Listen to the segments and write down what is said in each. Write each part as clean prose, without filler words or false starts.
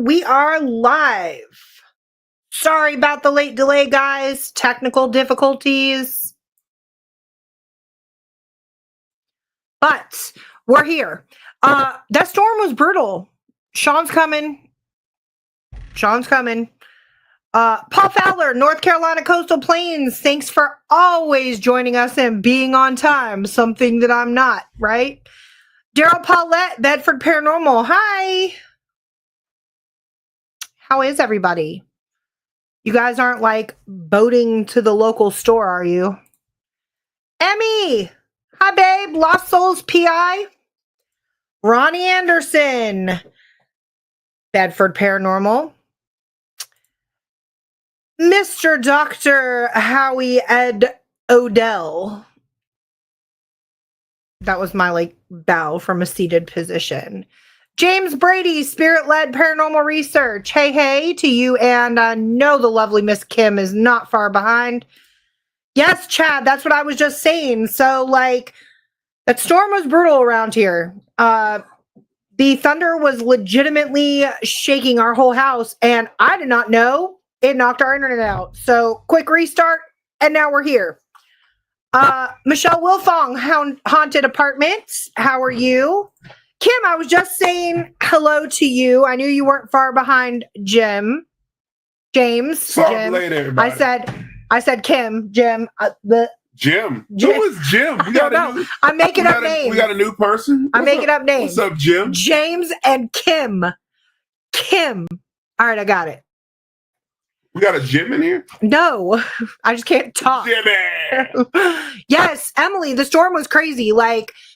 And we are live. Sorry about the late delay, guys. Technical difficulties. But we're here. That storm was brutal. Sean's coming. Paul Fowler, North Carolina Coastal Plains. Thanks for always joining us and being on time. Something that I'm not, right? Daryl Paulette, Bedford Paranormal. Hi. How is everybody? You guys aren't like boating to the local store, are you? Emmy. Hi, babe. Lost Souls PI. Ronnie Anderson. Bedford Paranormal. Mr. Dr. Howie Ed Odell. That was my bow from a seated position. James Brady, Spirit-Led Paranormal Research. Hey to you, and I know the lovely Miss Kim is not far behind. Yes, Chad, that's what I was just saying. So, that storm was brutal around here. The thunder was legitimately shaking our whole house, and I did not know it knocked our internet out. So, quick restart, and now we're here. Michelle Wilfong, Haunted Apartments. How are you? Kim, I was just saying hello to you. I knew you weren't far behind James. Sorry, late, everybody. I said Kim, Jim. Jim. Who is Jim? I'm making up names. We got a new person. I'm making up names. What's up, Jim? James and Kim. Kim. All right, I got it. We got a Jim in here? No, I just can't talk. Jimmy! Yes, Emily, the storm was crazy.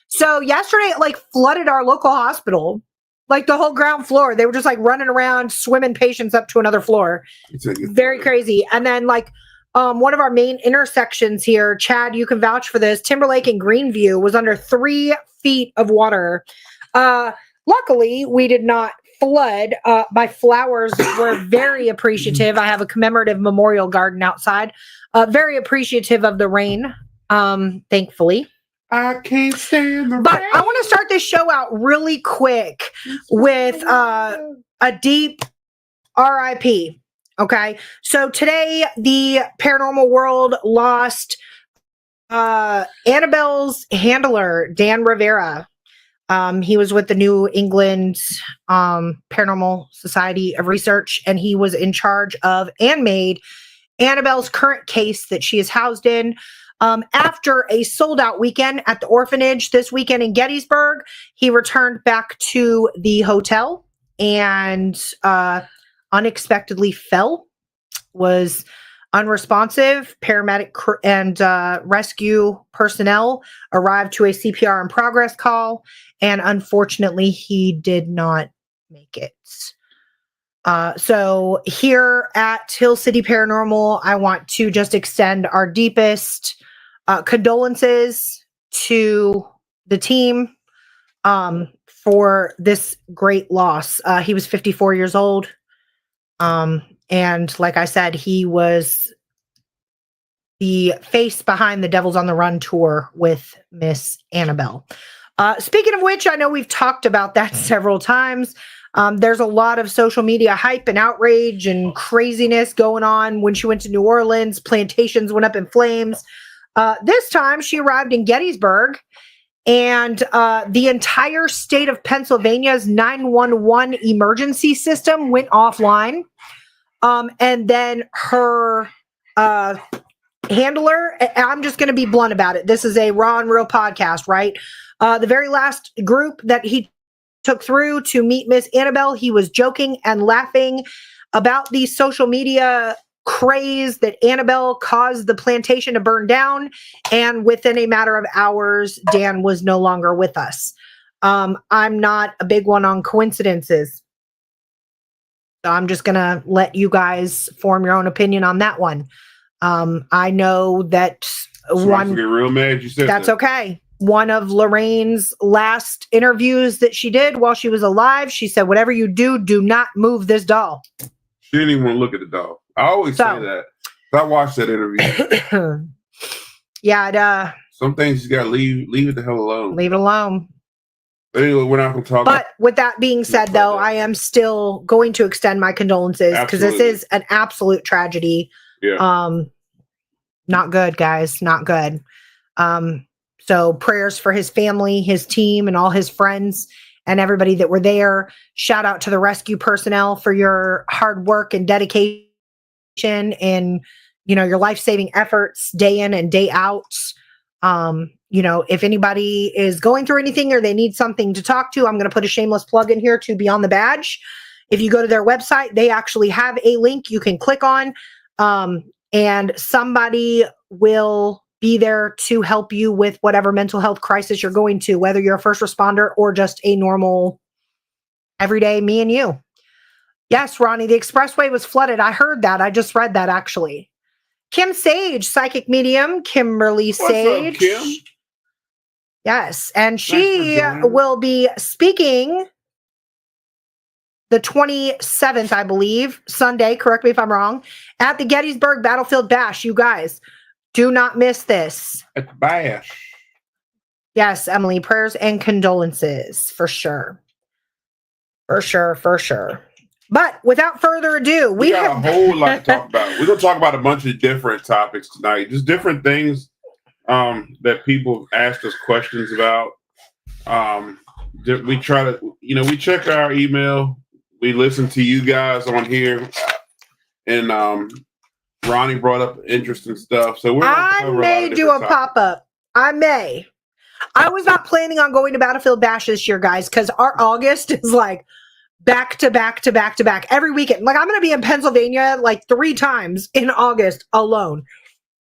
So yesterday it flooded our local hospital. The whole ground floor. They were just running around, swimming patients up to another floor. Very crazy. And then one of our main intersections here, Chad, you can vouch for this, Timberlake and Greenview was under 3 feet of water. Luckily, we did not flood. My flowers were very appreciative. I have a commemorative memorial garden outside. Very appreciative of the rain, thankfully. I can't stand the rain. But I want to start this show out really quick with a deep RIP. Okay. So today, the paranormal world lost Annabelle's handler, Dan Rivera. He was with the New England Paranormal Society of Research, and he was in charge of and made Annabelle's current case that she is housed in. After a sold-out weekend at the orphanage this weekend in Gettysburg, he returned back to the hotel and unexpectedly fell, was unresponsive. Paramedic and rescue personnel arrived to a CPR in progress call, and unfortunately, he did not make it. So here at Hill City Paranormal, I want to just extend our deepest condolences to the team for this great loss. He was 54 years old. And like I said, he was the face behind the Devils on the Run tour with Miss Annabelle. Speaking of which, I know we've talked about that several times. There's a lot of social media hype and outrage and craziness going on when she went to New Orleans. Plantations went up in flames. This time she arrived in Gettysburg, and the entire state of Pennsylvania's 911 emergency system went offline. And then her handler, I'm just going to be blunt about it. This is a raw and real podcast, right? The very last group that he took through to meet Miss Annabelle, he was joking and laughing about the social media craze that Annabelle caused the plantation to burn down. And within a matter of hours, Dan was no longer with us. I'm not a big one on coincidences. So I'm just going to let you guys form your own opinion on that one. I know that one get real mad you said that's that. Okay. One of Lorraine's last interviews that she did while she was alive, she said, whatever you do, do not move this doll. She didn't even want to look at the doll. I always say that. I watched that interview. Yeah. Some things you got to leave it the hell alone. Leave it alone. Anyway, we're not going to talk. But with that being said, though, I am still going to extend my condolences because this is an absolute tragedy. Yeah. Not good, guys. Not good. So prayers for his family, his team, and all his friends and everybody that were there. Shout out to the rescue personnel for your hard work and dedication and, your life-saving efforts day in and day out. If anybody is going through anything or they need something to talk to, I'm going to put a shameless plug in here to Beyond the Badge. If you go to their website, they actually have a link you can click on, and somebody will be there to help you with whatever mental health crisis you're going to, whether you're a first responder or just a normal, everyday me and you. Yes, Ronnie, the expressway was flooded. I heard that. I just read that, actually. Kim Sage, psychic medium, Kimberly Sage. What's up, Kim? Yes, and she will be speaking the 27th, I believe, Sunday, correct me if I'm wrong, at the Gettysburg Battlefield Bash. You guys, do not miss this. At the Bash. Yes, Emily, prayers and condolences, for sure. For sure. But without further ado, we got a whole lot to talk about. We're going to talk about a bunch of different topics tonight, just different things that people asked us questions about. We try to, we check our email. We listen to you guys on here, and Ronnie brought up interesting stuff. So I may do a pop-up. I may. I was not planning on going to Battlefield Bash this year, guys, because our August is like back to back to back to back every weekend. Like, I'm going to be in Pennsylvania like 3 times in August alone.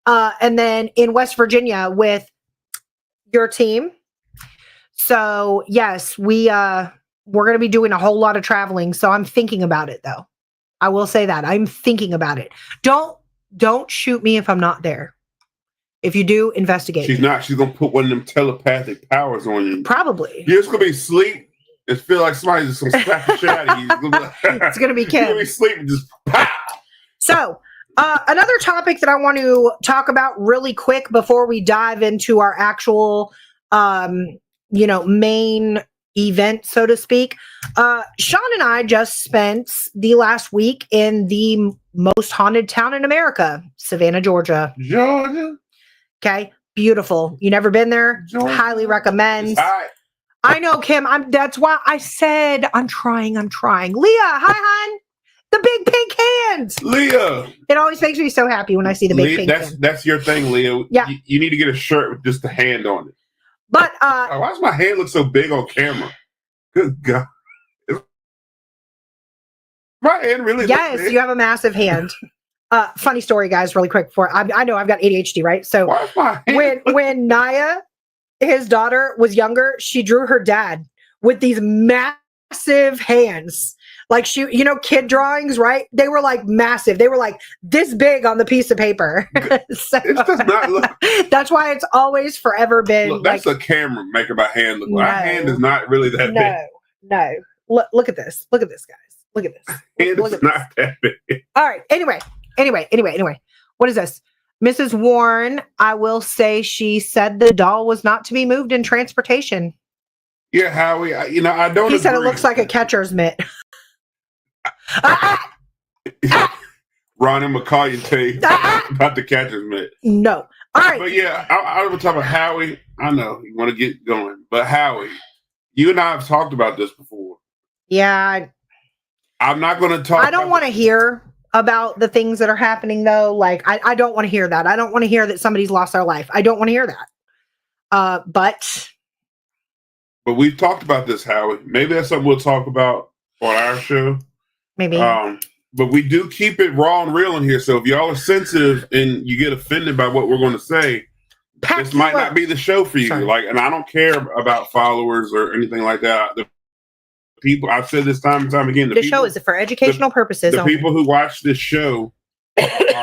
And then in West Virginia with your team. So yes, we're going to be doing a whole lot of traveling. So I'm thinking about it, though. I will say that I'm thinking about it. Don't shoot me if I'm not there. If you do, investigate. She's not. She's going to put one of them telepathic powers on you. Probably. You're just going to be asleep. It feel like somebody's just going to slap the shit out of you. It's going to be Kim. You're going to be sleeping, just pow. So, another topic that I want to talk about really quick before we dive into our actual, main event, so to speak. Sean and I just spent the last week in the most haunted town in America, Savannah, Georgia. Okay, beautiful. You never been there? Georgia. Highly recommend. I know, Kim. That's why I said I'm trying. Leah, hi, hon. The big pink hands. Leah. It always makes me so happy when I see the big pink hands. That's your thing, Leah. Yeah. You need to get a shirt with just the hand on it. But why does my hand look so big on camera? Good God. My hand really Yes, you have a massive hand. Funny story, guys, really quick. I know I've got ADHD, right? So when Naya, his daughter, was younger, she drew her dad with these massive hands. Like kid drawings, right? They were like massive. They were like this big on the piece of paper. So, it does not look. That's why it's always forever been. Look, that's a camera making my hand look. My hand is not really that big. No. Look at this. Look at this, guys. Look at this. Look at not that big. All right. Anyway. What is this? Mrs. Warren, I will say she said the doll was not to be moved in transportation. Yeah, Howie. I don't. He said it looks like a catcher's mitt. Ron and McCall tell you about the catcher's mitt. No. All right. But yeah, I was talking about Howie. I know you want to get going, but Howie, you and I have talked about this before. Yeah. I'm not going to talk. I don't want to hear about the things that are happening, though. Like, I don't want to hear that. I don't want to hear that somebody's lost their life. I don't want to hear that. But we've talked about this, Howie. Maybe that's something we'll talk about on our show. Maybe. But we do keep it raw and real in here. So if y'all are sensitive and you get offended by what we're going to say, this might not be the show for you. Sorry. And I don't care about followers or anything like that. The people, I've said this time and time again. The show is for educational purposes. The people who watch this show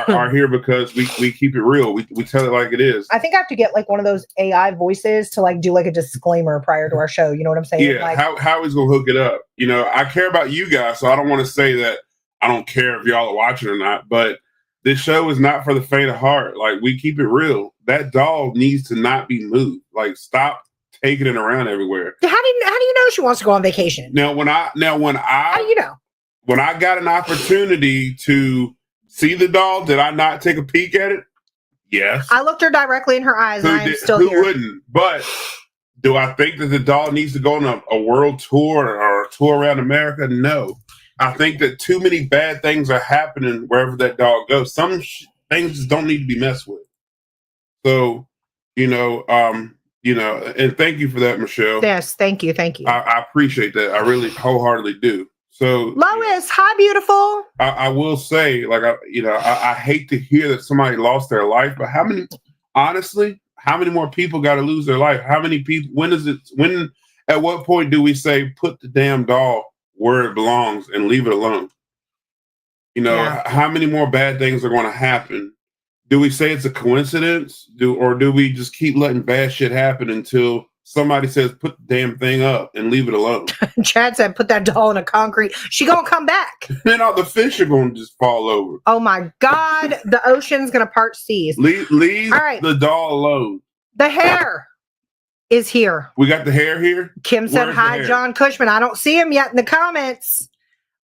are here because we keep it real. We tell it like it is. I think I have to get like one of those AI voices to like do like a disclaimer prior to our show. You know what I'm saying? Yeah. Like, how he's gonna hook it up? I care about you guys, so I don't want to say that I don't care if y'all are watching or not. But this show is not for the faint of heart. Like, we keep it real. That doll needs to not be moved. Like, stop taking it around everywhere. How do you know she wants to go on vacation? How do you know? When I got an opportunity to see the doll, did I not take a peek at it? Yes. I looked her directly in her eyes, and I am still here. Who wouldn't? But do I think that the doll needs to go on a world tour or a tour around America? No. I think that too many bad things are happening wherever that dog goes. Some things just don't need to be messed with. So, and thank you for that, Michelle. Yes, thank you. I appreciate that. I really wholeheartedly do. So, Lois, hi, beautiful. I will say, I hate to hear that somebody lost their life, but how many more people got to lose their life? How many people? At what point do we say put the damn doll where it belongs and leave it alone? How many more bad things are going to happen? Do we say it's a coincidence? Or do we just keep letting bad shit happen until somebody says put the damn thing up and leave it alone? Chad said put that doll in a concrete. She gonna come back. Then all the fish are gonna just fall over. Oh my God, the ocean's gonna part seas. Leave the doll alone. The hair is here. We got the hair here. Kim said hi, John Cushman. I don't see him yet in the comments,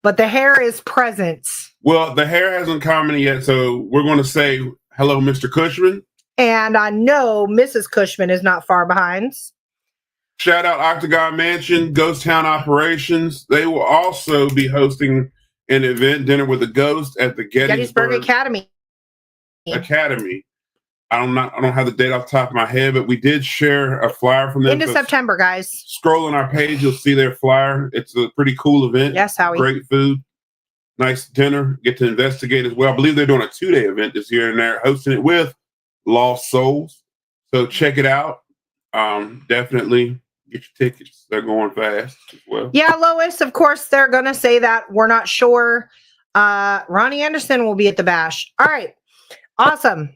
but the hair is present. Well, the hair hasn't commented yet, so we're gonna say hello, Mr. Cushman. And I know Mrs. Cushman is not far behind. Shout out Octagon Mansion, Ghost Town Operations. They will also be hosting an event, Dinner with the Ghost, at the Gettysburg Academy. I don't have the date off the top of my head, but we did share a flyer from them. Into September, guys. Scroll on our page, you'll see their flyer. It's a pretty cool event. Yes, Howie. Great food, nice dinner. Get to investigate as well. I believe they're doing a 2-day event this year, and they're hosting it with Lost Souls. So check it out. Definitely get your tickets. They're going fast as well. Yeah, Lois, of course, they're going to say that. We're not sure. Ronnie Anderson will be at the bash. All right. Awesome.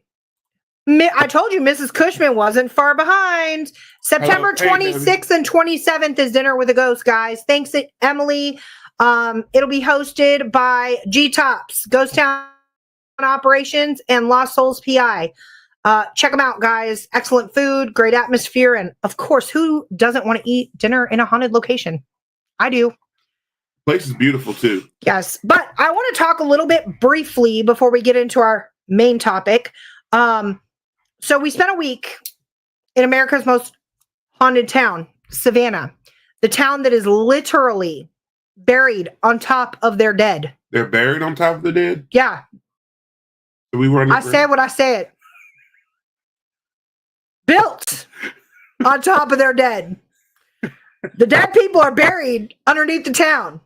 I told you Mrs. Cushman wasn't far behind. September 26th and 27th is Dinner with a Ghost, guys. Thanks, Emily. It'll be hosted by G-Tops, Ghost Town Operations, and Lost Souls PI. Check them out, guys. Excellent food, great atmosphere, and of course, who doesn't want to eat dinner in a haunted location? I do. The place is beautiful too. Yes, but I want to talk a little bit briefly before we get into our main topic. So we spent a week in America's most haunted town, Savannah, the town that is literally buried on top of their dead. They're buried on top of the dead? Yeah. So I said what I said. Built on top of their dead. The dead people are buried underneath the town.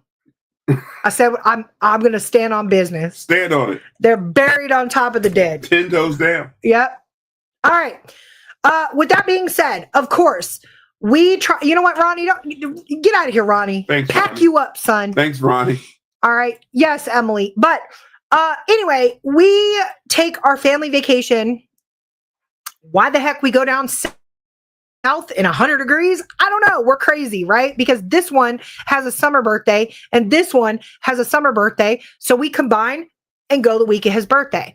I said I'm going to stand on business. Stand on it. They're buried on top of the dead. 10 toes down. Yep. All right. With that being said, of course, we try. You know what, Ronnie? Get out of here, Ronnie. Thanks, Pack Ronnie. you up, son. Thanks, Ronnie. All right. Yes, Emily. But anyway, we take our family vacation. Why the heck we go down south in 100 degrees? I don't know. We're crazy, right? Because this one has a summer birthday and this one has a summer birthday. So we combine and go the week of his birthday.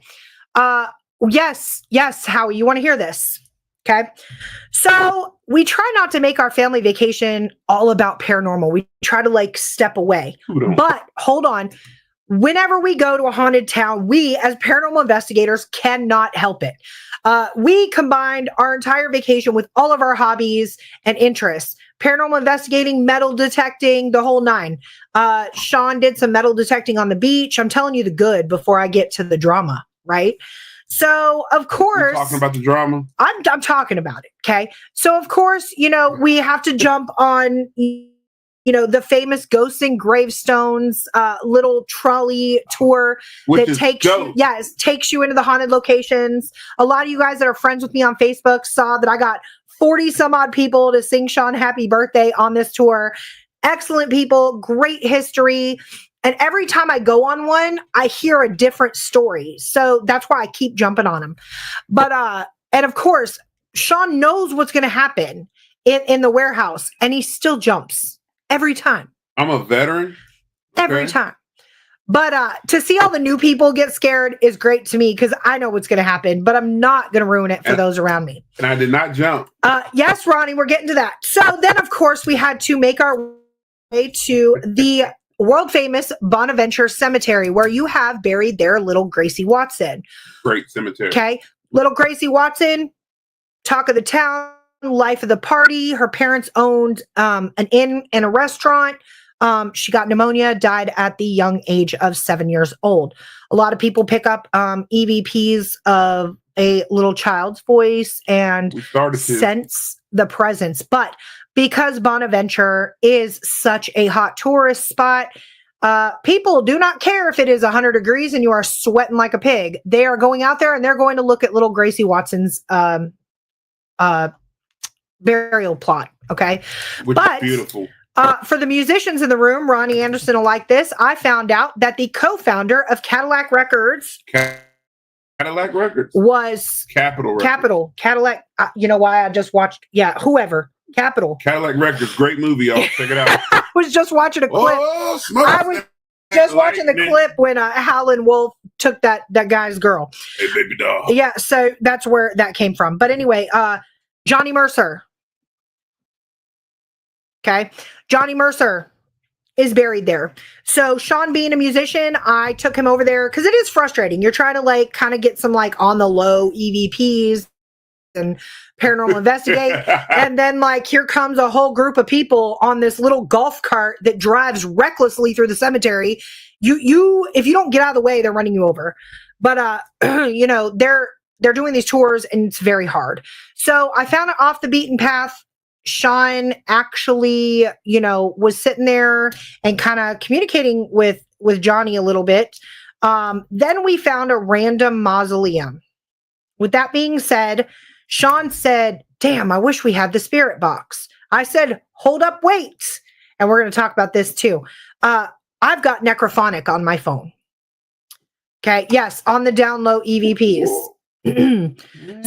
Yes, Howie, you want to hear this? Okay. So we try not to make our family vacation all about paranormal. We try to step away. But hold on. Whenever we go to a haunted town, we as paranormal investigators cannot help it. We combined our entire vacation with all of our hobbies and interests. Paranormal investigating, metal detecting, the whole nine. Sean did some metal detecting on the beach. I'm telling you the good before I get to the drama, right? So, of course... You're talking about the drama? I'm talking about it, okay? So, of course, we have to jump on... the famous Ghosts and Gravestones little trolley tour that takes you into the haunted locations. A lot of you guys that are friends with me on Facebook saw that I got 40 some odd people to sing Sean happy birthday on this tour. Excellent people, great history. And every time I go on one, I hear a different story. So that's why I keep jumping on them. But, and of course, Sean knows what's going to happen in the warehouse and he still jumps. Every time. I'm a veteran. Every time. But to see all the new people get scared is great to me because I know what's going to happen, but I'm not going to ruin it for those around me. And I did not jump. Yes, Ronnie, we're getting to that. So then, of course, we had to make our way to the world famous Bonaventure Cemetery, where you have buried their little Gracie Watson. Great cemetery. Okay. Little Gracie Watson, talk of the town, life of the party. Her parents owned an inn and a restaurant. She got pneumonia, died at the young age of 7 years old. A lot of people pick up EVPs of a little child's voice and sense the presence. But because Bonaventure is such a hot tourist spot, people do not care if it is 100 degrees and you are sweating like a pig. They are going out there and they're going to look at little Gracie Watson's burial plot. Okay. Which is beautiful. For the musicians in the room, Ronnie Anderson will like this. I found out that the co-founder of Cadillac Records was Capitol. Cadillac. You know why? I just watched. Yeah, whoever. Cadillac Records. Great movie, y'all. Check it out. I was just watching a clip. I was just watching the clip when Howlin' Wolf took that guy's girl. Hey, baby doll. Yeah, so that's where that came from. But anyway, Johnny Mercer. Okay. Johnny Mercer is buried there. So Sean being a musician, I took him over there because it is frustrating. You're trying to like kind of get some like on the low EVPs and paranormal investigate. And then like here comes a whole group of people on this little golf cart that drives recklessly through the cemetery. You if you don't get out of the way, they're running you over. But you know, they're doing these tours and it's very hard. So I found it off the beaten path. Sean actually, you know, was sitting there and kind of communicating with Johnny a little bit. Then we found a random mausoleum. With that being said, Sean said, damn, I wish we had the spirit box. I said, hold up, wait. And we're going to talk about this too. I've got necrophonic on my phone. Okay. Yes. On the down low EVPs.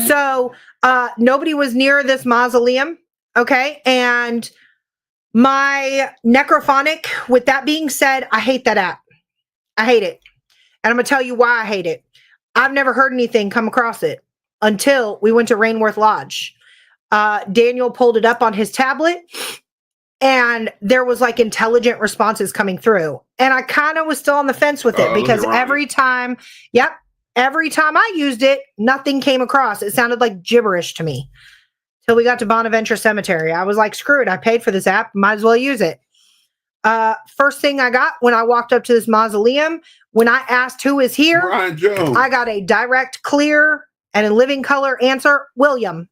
So nobody was near this mausoleum. Okay. And my necrophonic, with that being said, I hate that app. I hate it. And I'm going to tell you why I hate it. I've never heard anything come across it until we went to Rainworth Lodge. Daniel pulled it up on his tablet and there was like intelligent responses coming through. And I kind of was still on the fence with it because every time I used it, nothing came across. It sounded like gibberish to me. Till we got to Bonaventure Cemetery. I was like, screw it. I paid for this app. Might as well use it. First thing I got when I walked up to this mausoleum, when I asked who is here, Ryan Jones. I got a direct, clear, and in living color answer, William.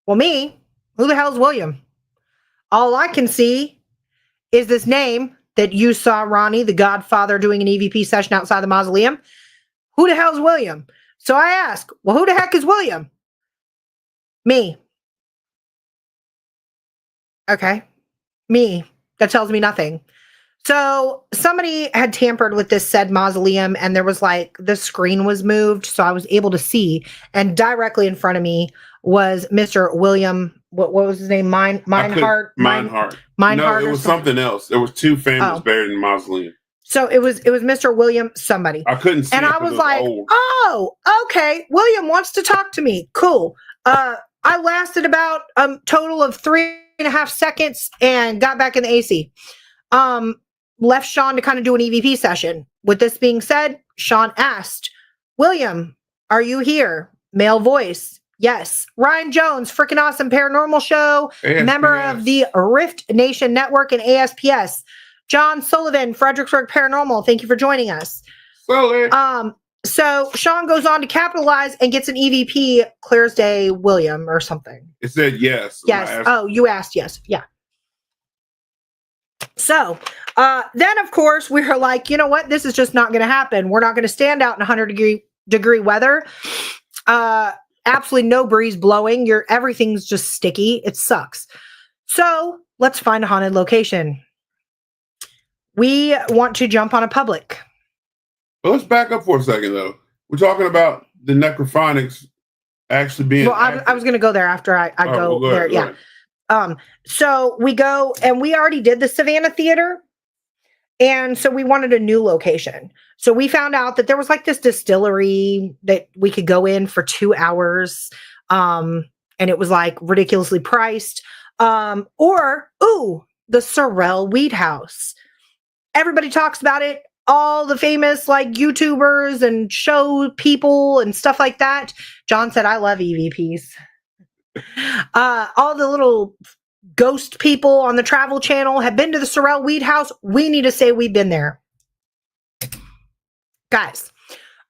Well, me, who the hell's William? All I can see is this name that you saw, Ronnie, the Godfather, doing an EVP session outside the mausoleum. Who the hell's William? So I ask, well, who the heck is William? Me. Okay. Me. That tells me nothing. So somebody had tampered with this said mausoleum and there was like, the screen was moved. So I was able to see, and directly in front of me was Mr. William. What was his name? Meinhardt. No, it was something else. There was two families buried in the mausoleum. So it was Mr. William somebody. I couldn't see. And I was like, oh, okay. William wants to talk to me. Cool. I lasted about a total of 3.5 seconds and got back in the AC. Left Sean to kind of do an EVP session. With this being said, Sean asked, William, are you here? Male voice. Yes. Ryan Jones, freaking awesome paranormal show. ASPS. Member of the Rift Nation Network and ASPS. John Sullivan, Fredericksburg Paranormal. Thank you for joining us. So Sean goes on to capitalize and gets an EVP, clear as day, William or something. It said yes. Yes. Oh, you asked yes. Yeah. So then, of course, we were like, you know what? This is just not going to happen. We're not going to stand out in 100-degree weather. Absolutely no breeze blowing. Everything's just sticky. It sucks. So let's find a haunted location. We want to jump on a public. Well, let's back up for a second, though. We're talking about the necrophonics actually being. Well, I was going to go there after I go there. Yeah. So we go, and we already did the Savannah Theater. And so we wanted a new location. So we found out that there was like this distillery that we could go in for 2 hours. And it was like ridiculously priced. The Sorrel Weed House. Everybody talks about it. All the famous like YouTubers and show people and stuff like that. John said, I love EVPs. All the little ghost people on the Travel Channel have been to the Sorrel Weed House. We need to say we've been there. Guys,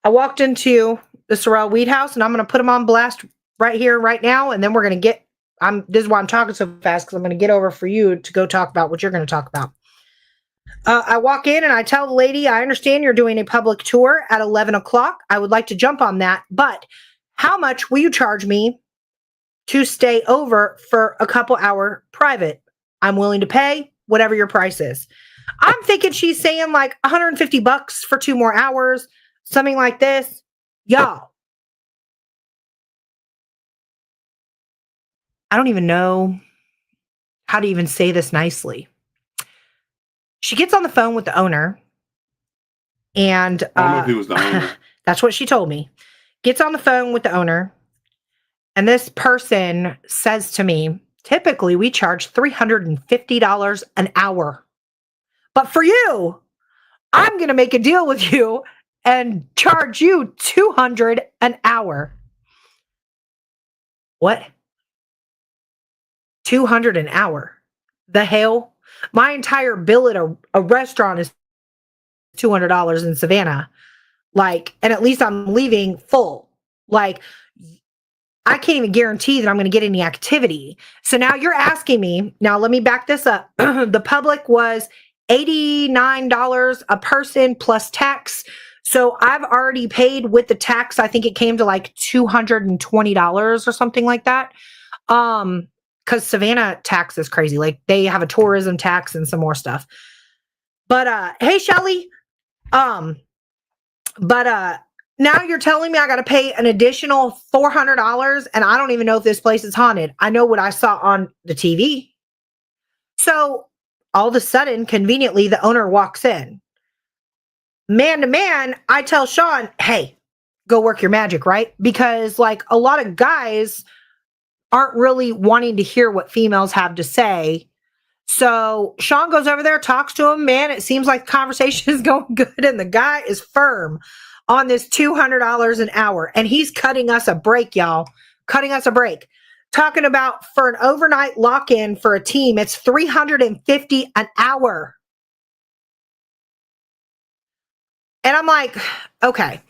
I walked into the Sorrel Weed House and I'm going to put them on blast right here, right now. And then we're going to get, this is why I'm talking so fast, because I'm going to get over for you to go talk about what you're going to talk about. I walk in and I tell the lady, I understand you're doing a public tour at 11 o'clock. I would like to jump on that, but how much will you charge me to stay over for a couple hour private? I'm willing to pay whatever your price is. I'm thinking she's saying like $150 for 2 more hours, something like this. Y'all, I don't even know how to even say this nicely. She gets on the phone with the owner, and I don't know if he was the owner. That's what she told me. Gets on the phone with the owner, and this person says to me, typically we charge $350 an hour. But for you, I'm going to make a deal with you and charge you $200 an hour. What? $200 an hour? The hell? My entire bill at a restaurant is $200 in Savannah. Like, and at least I'm leaving full. Like, I can't even guarantee that I'm going to get any activity. So now you're asking me, now let me back this up. The public was $89 a person plus tax. So I've already paid with the tax. I think it came to like $220 or something like that. Because Savannah tax is crazy. Like they have a tourism tax and some more stuff. But hey, Shelly. Now you're telling me I got to pay an additional $400, and I don't even know if this place is haunted. I know what I saw on the TV. So all of a sudden, conveniently, the owner walks in. Man to man, I tell Sean, hey, go work your magic, right? Because like a lot of guys aren't really wanting to hear what females have to say. So Sean goes over there, talks to him. Man, it seems like the conversation is going good, and the guy is firm on this $200 an hour. And he's cutting us a break, y'all. Cutting us a break. Talking about for an overnight lock-in for a team, it's $350 an hour. And I'm like, okay.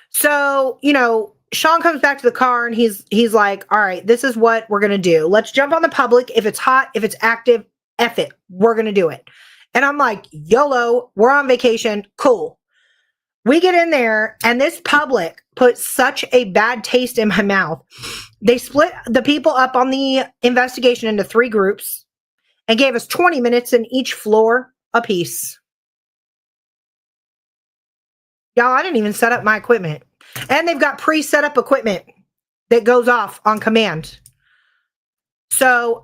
So, you know, Sean comes back to the car and he's like, all right, this is what we're going to do. Let's jump on the public. If it's hot, if it's active, F it. We're going to do it. And I'm like, YOLO, we're on vacation. Cool. We get in there and this public put such a bad taste in my mouth. They split the people up on the investigation into 3 groups and gave us 20 minutes in each floor apiece. Y'all, I didn't even set up my equipment. And they've got pre-set up equipment that goes off on command. So,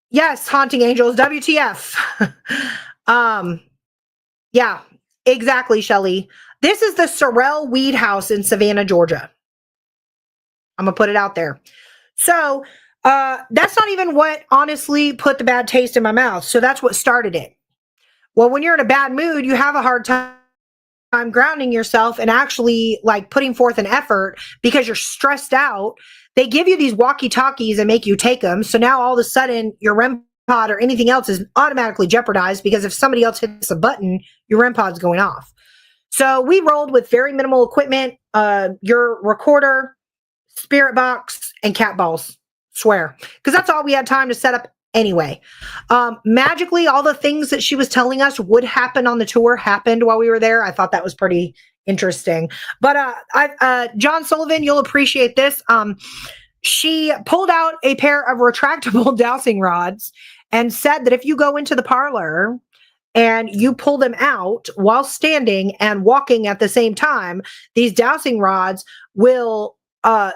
yes, Haunting Angels, WTF. Yeah, exactly, Shelly. This is the Sorrel Weed House in Savannah, Georgia. I'm going to put it out there. So, that's not even what honestly put the bad taste in my mouth. So that's what started it. Well, when you're in a bad mood, you have a hard time grounding yourself and actually like putting forth an effort because you're stressed out. They give you these walkie-talkies and make you take them. So now all of a sudden your REM pod or anything else is automatically jeopardized because if somebody else hits a button, your REM pod's going off. So we rolled with very minimal equipment, your recorder, spirit box, and cat balls. Swear. Because that's all we had time to set up anyway. Magically, all the things that she was telling us would happen on the tour happened while we were there. I thought that was pretty interesting. But John Sullivan, you'll appreciate this. She pulled out a pair of retractable dowsing rods and said that if you go into the parlor and you pull them out while standing and walking at the same time, these dowsing rods will,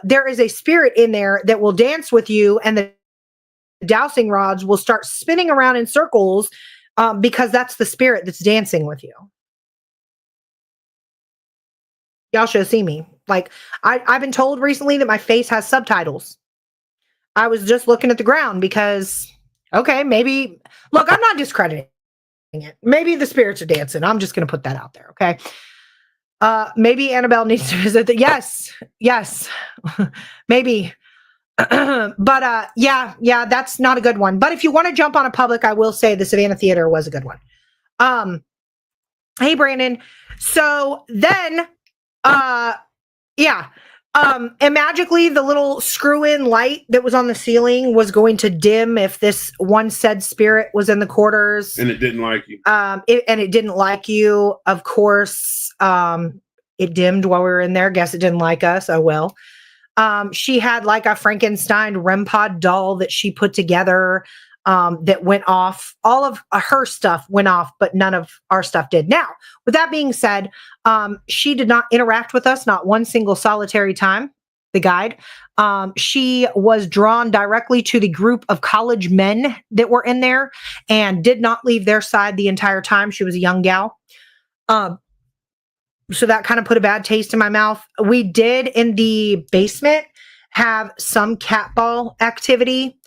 there is a spirit in there that will dance with you, and the dowsing rods will start spinning around in circles because that's the spirit that's dancing with you. Y'all should see me. Like, I've been told recently that my face has subtitles. I was just looking at the ground because, okay, maybe, look, I'm not discrediting it. Maybe the spirits are dancing. I'm just going to put that out there, okay? Maybe Annabelle needs to visit yes, maybe. But yeah, that's not a good one. But if you want to jump on a public, I will say the Savannah Theater was a good one. Hey, Brandon. So then, yeah. And magically the little screw-in light that was on the ceiling was going to dim if this one said spirit was in the quarters. And it didn't like you. It didn't like you. Of course, it dimmed while we were in there. Guess it didn't like us. Oh, well. She had like a Frankenstein REM pod doll that she put together that went off. All of her stuff went off, but none of our stuff did. Now, with that being said, she did not interact with us, not one single solitary time, the guide. She was drawn directly to the group of college men that were in there and did not leave their side the entire time. She was a young gal. So that kind of put a bad taste in my mouth. We did in the basement have some cat ball activity.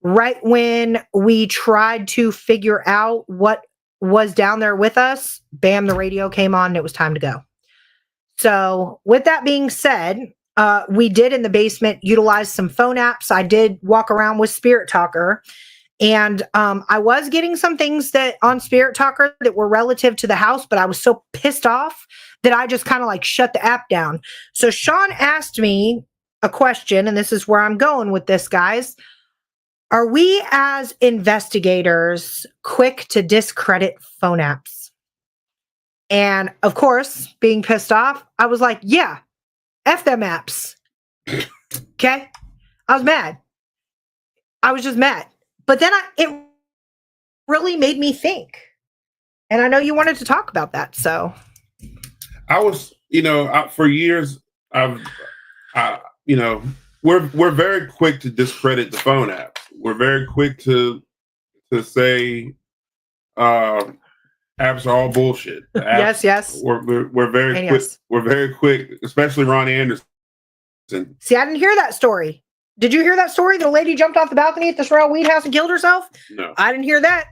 Right when we tried to figure out what was down there with us, bam, the radio came on and it was time to go. So with that being said, we did in the basement utilize some phone apps. I did walk around with Spirit Talker, and I was getting some things that on Spirit Talker that were relative to the house, but I was so pissed off that I just kind of like shut the app down. So Sean asked me a question, and this is where I'm going with this, guys. Are we as investigators quick to discredit phone apps? And of course, being pissed off, I was like, yeah, F them apps. Okay? I was mad. I was just mad. But then it really made me think. And I know you wanted to talk about that, so. I was, for years, we're very quick to discredit the phone apps. We're very quick to say apps are all bullshit. Apps, yes. We're very quick. Yes. We're very quick, especially Ron Anderson. See, I didn't hear that story. Did you hear that story? The lady jumped off the balcony at the Sorrel Weed House and killed herself? No, I didn't hear that.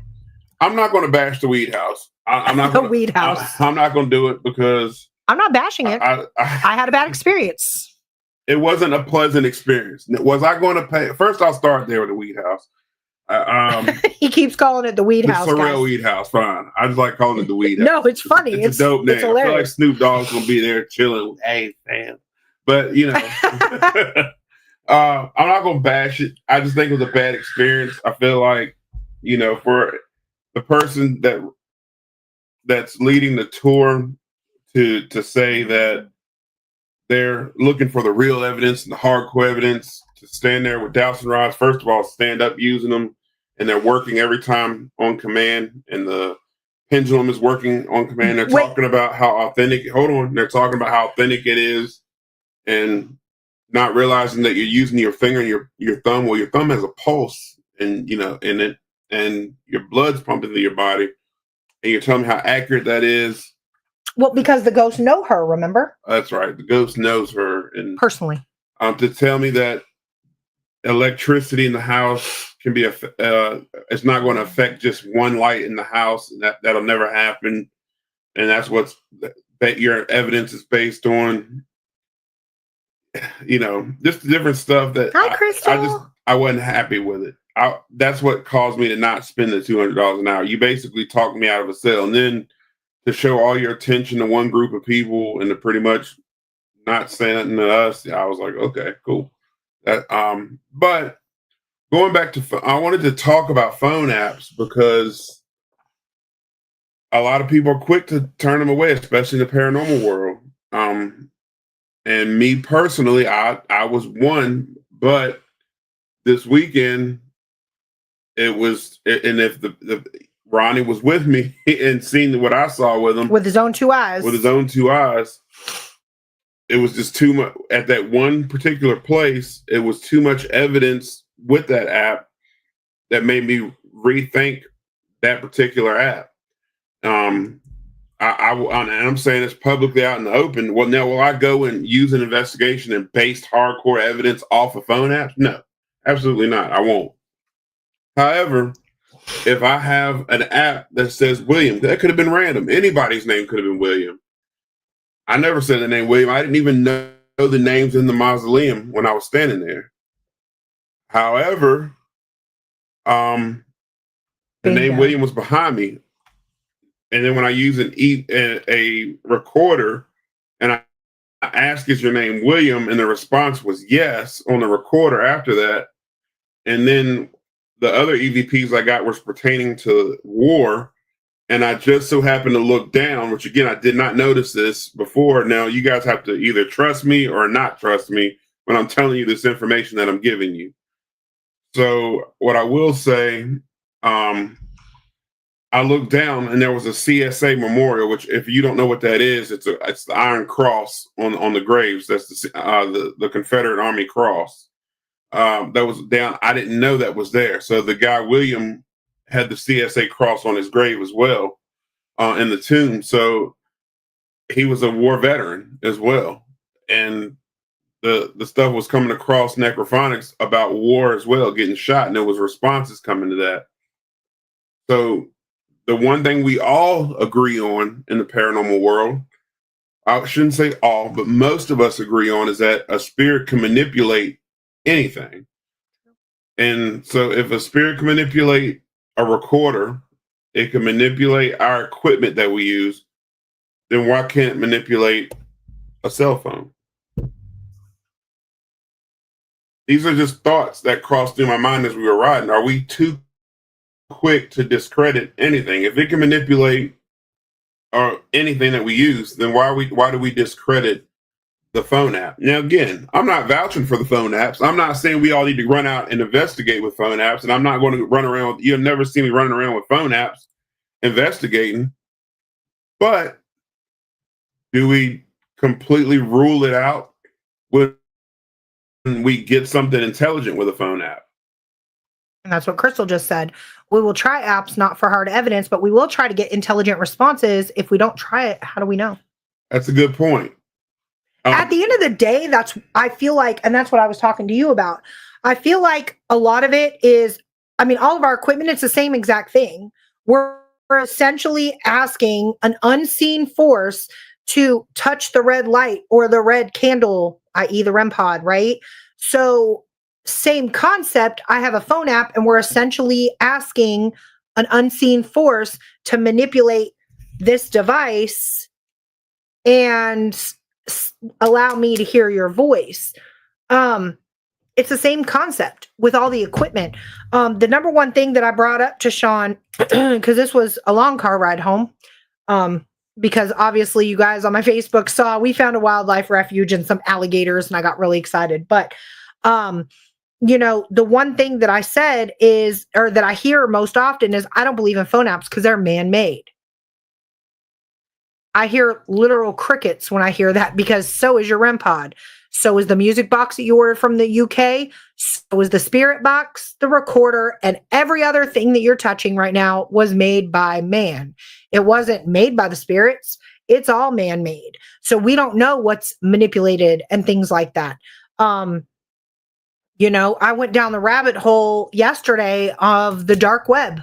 I'm not going to bash the Weed House. I'm not the Weed House. I'm not going to do it because I'm not bashing it. I had a bad experience. It wasn't a pleasant experience. Was I going to pay? First, I'll start there with the Weed House. He keeps calling it the Weed House. The Sorrel Weed House, fine. I just like calling it the Weed House. No, it's funny. It's a dope name. I feel like Snoop Dogg's going to be there chilling. Hey, fam. But, I'm not going to bash it. I just think it was a bad experience. I feel like, for the person that's leading the tour to say that they're looking for the real evidence and the hardcore evidence, to stand there with dowsing rods, first of all, stand up using them, and they're working every time on command, and the pendulum is working on command. They're talking about how authentic, they're talking about how authentic it is, and not realizing that you're using your finger and your thumb. Well, your thumb has a pulse, and and your blood's pumping through your body, and you're telling me how accurate that is. Well, because the ghosts know her, remember? That's right. The ghost knows her. And personally. To tell me that electricity in the house can be, it's not going to affect just one light in the house. And that'll never happen. And that's that your evidence is based on, just different stuff that Hi, Crystal. I wasn't happy with it. That's what caused me to not spend the $200 an hour. You basically talked me out of a sale. And then to show all your attention to one group of people and to pretty much not say nothing to us, I was like, okay, cool. But going back to, I wanted to talk about phone apps because a lot of people are quick to turn them away, especially in the paranormal world. And me personally, I was one, but this weekend it was, and if the Ronnie was with me and seen what I saw with him. With his own two eyes. It was just too much. At that one particular place, it was too much evidence with that app that made me rethink that particular app. And I'm saying it's publicly out in the open. Well, now will I go and use an investigation and base hardcore evidence off of phone apps? No, absolutely not. I won't. However, if I have an app that says William, that could have been random. Anybody's name could have been William. I never said the name William. I didn't even know the names in the mausoleum when I was standing there. However, the name William was behind me. And then when I use a recorder and I ask, is your name William? And the response was yes on the recorder after that. And then the other EVPs I got was pertaining to war. And I just so happened to look down, which again, I did not notice this before. Now you guys have to either trust me or not trust me when I'm telling you this information that I'm giving you. So what I will say, I looked down and there was a CSA memorial, which if you don't know what that is, it's the Iron Cross on the graves. That's the Confederate Army Cross. That was down. I didn't know that was there. So the guy, William, had the CSA cross on his grave as well, in the tomb. So he was a war veteran as well. And the stuff was coming across necrophonics about war as well, getting shot, and there was responses coming to that. So the one thing we all agree on in the paranormal world, I shouldn't say all, but most of us agree on, is that a spirit can manipulate anything. And so if a spirit can manipulate a recorder, it can manipulate our equipment that we use, then why can't it manipulate a cell phone? These are just thoughts that crossed through my mind as we were riding. Are we too quick to discredit anything? If it can manipulate or anything that we use, then why do we discredit the phone app? Now, again, I'm not vouching for the phone apps. I'm not saying we all need to run out and investigate with phone apps, and I'm not going to run around. You'll never see me running around with phone apps investigating. But do we completely rule it out when we get something intelligent with a phone app? And that's what Crystal just said. We will try apps not for hard evidence, but we will try to get intelligent responses. If we don't try it, how do we know? That's a good point. At the end of the day, I feel like, and that's what I was talking to you about. I feel like a lot of it is, all of our equipment, it's the same exact thing. We're essentially asking an unseen force to touch the red light or the red candle, i.e. the REM pod, right? So same concept. I have a phone app and we're essentially asking an unseen force to manipulate this device and allow me to hear your voice. It's the same concept with all the equipment. The number one thing that I brought up to Sean, because this was a long car ride home, because obviously you guys on my Facebook saw we found a wildlife refuge and some alligators, and I got really excited. But the one thing that I said is, or that I hear most often, is I don't believe in phone apps because they're man-made. I hear literal crickets when I hear that, because so is your REM pod. So is the music box that you ordered from the UK. So is the spirit box, the recorder, and every other thing that you're touching right now was made by man. It wasn't made by the spirits. It's all man-made. So we don't know what's manipulated and things like that. I went down the rabbit hole yesterday of the dark web,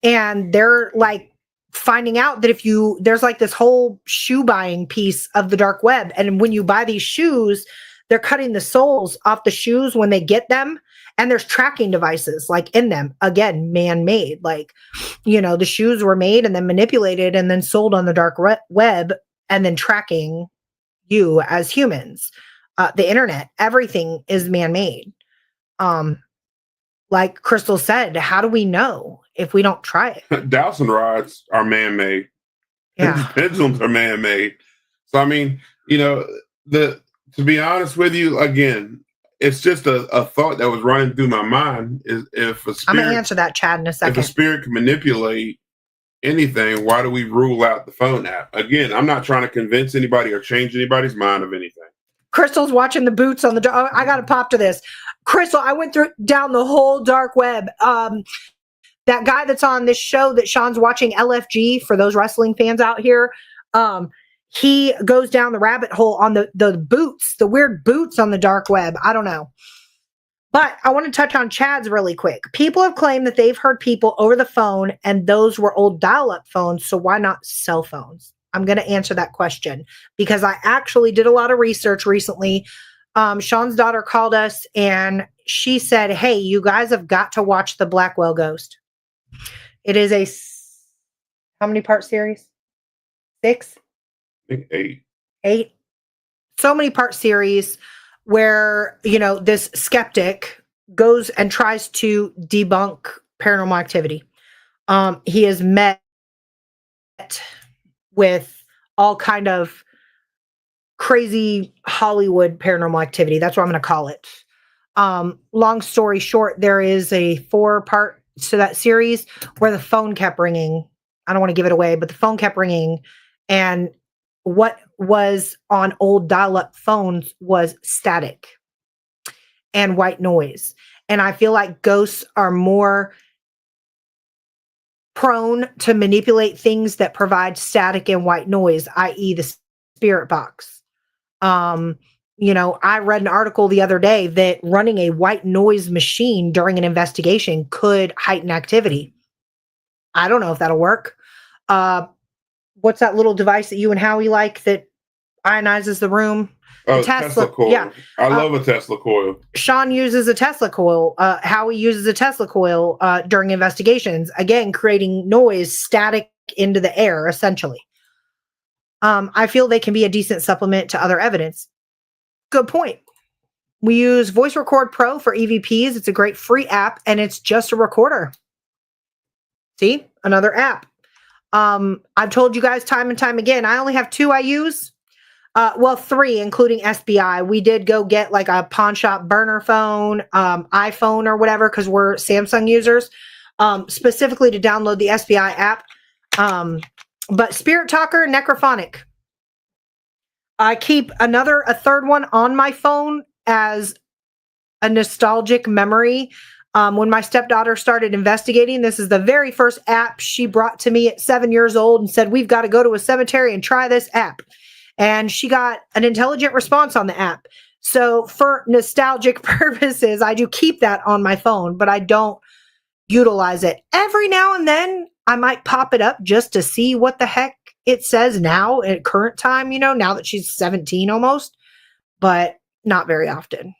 and they're like finding out that there's like this whole shoe buying piece of the dark web. And when you buy these shoes, they're cutting the soles off the shoes when they get them. And there's tracking devices like in them, again, man-made. Like, the shoes were made and then manipulated and then sold on the dark web, and then tracking you as humans. The internet, everything is man-made. Like Crystal said, how do we know if we don't try it? Dowsing rods are man-made. Yeah. Pendulums are man-made. So, to be honest with you, again, it's just a thought that was running through my mind. Is if a spirit, I'm going to answer that, Chad, in a second. If a spirit can manipulate anything, why do we rule out the phone app? Again, I'm not trying to convince anybody or change anybody's mind of anything. Crystal's watching the boots on the door. I got to pop to this. Crystal, I went down the whole dark web. that guy that's on this show that Sean's watching, LFG, for those wrestling fans out here, he goes down the rabbit hole on the boots, the weird boots on the dark web. I don't know. But I want to touch on Chad's really quick. People have claimed that they've heard people over the phone, and those were old dial-up phones, so why not cell phones? I'm going to answer that question because I actually did a lot of research recently. Sean's daughter called us, and she said, hey, you guys have got to watch the Blackwell Ghost. It is a how many part series? 6? I think 8. 8. So many part series where, this skeptic goes and tries to debunk paranormal activity. He is met with all kind of crazy Hollywood paranormal activity. That's what I'm going to call it. Long story short, there is a 4-part to that series where the phone kept ringing. I don't want to give it away, but the phone kept ringing, and what was on old dial-up phones was static and white noise. And I feel like ghosts are more prone to manipulate things that provide static and white noise, i.e. the spirit box. I read an article the other day that running a white noise machine during an investigation could heighten activity. I don't know if that'll work. What's that little device that you and Howie like that ionizes the room? Oh, Tesla coil. Yeah. I love a Tesla coil. Sean uses a Tesla coil. Howie uses a Tesla coil during investigations. Again, creating noise, static into the air, essentially. I feel they can be a decent supplement to other evidence. Good point. We use Voice Record Pro for EVPs. It's a great free app, and it's just a recorder. See? Another app. I've told you guys time and time again, I only have 2 I use. 3, including SBI. We did go get like a pawn shop burner phone, iPhone or whatever, because we're Samsung users, specifically to download the SBI app. But Spirit Talker, Necrophonic. I keep a third one on my phone as a nostalgic memory. When my stepdaughter started investigating, this is the very first app she brought to me at 7 years old and said, we've got to go to a cemetery and try this app. And she got an intelligent response on the app. So for nostalgic purposes, I do keep that on my phone, but I don't utilize it. Every now and then, I might pop it up just to see what the heck it says now at current time, now that she's 17 almost, but not very often.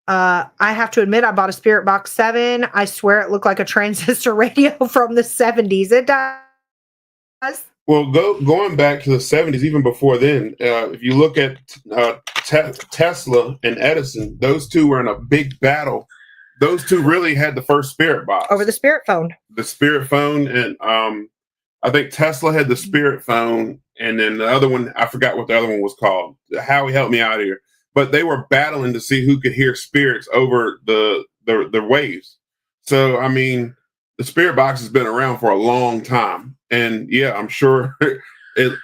I have to admit, I bought a Spirit Box 7. I swear it looked like a transistor radio from the 70s. It does. Well, going back to the 70s, even before then, if you look at Tesla and Edison, those two were in a big battle. Those two really had the first Spirit Box. Over the Spirit phone. The Spirit phone, and I think Tesla had the Spirit phone, and then the other one, I forgot what the other one was called. Howie helped me out here. But they were battling to see who could hear spirits over the waves. So, I mean, the Spirit Box has been around for a long time. And yeah, I'm sure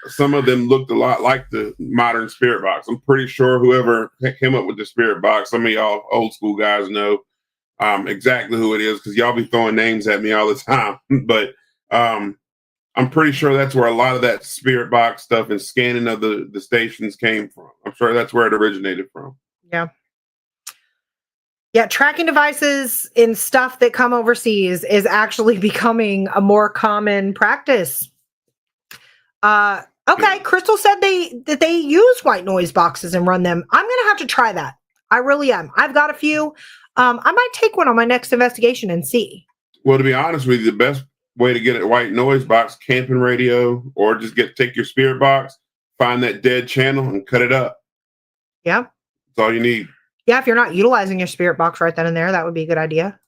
some of them looked a lot like the modern Spirit Box. I'm pretty sure whoever came up with the Spirit Box, some of y'all old school guys know exactly who it is, because y'all be throwing names at me all the time. But I'm pretty sure that's where a lot of that Spirit Box stuff and scanning of the stations came from. I'm sure that's where it originated from. Yeah. Yeah, tracking devices in stuff that come overseas is actually becoming a more common practice. Okay, Crystal said that they use white noise boxes and run them. I'm going to have to try that. I really am. I've got a few. I might take one on my next investigation and see. Well, to be honest with you, the best way to get a white noise box, camping radio, or just take your Spirit Box, find that dead channel and cut it up. Yeah. That's all you need. Yeah, if you're not utilizing your Spirit Box right then and there, that would be a good idea.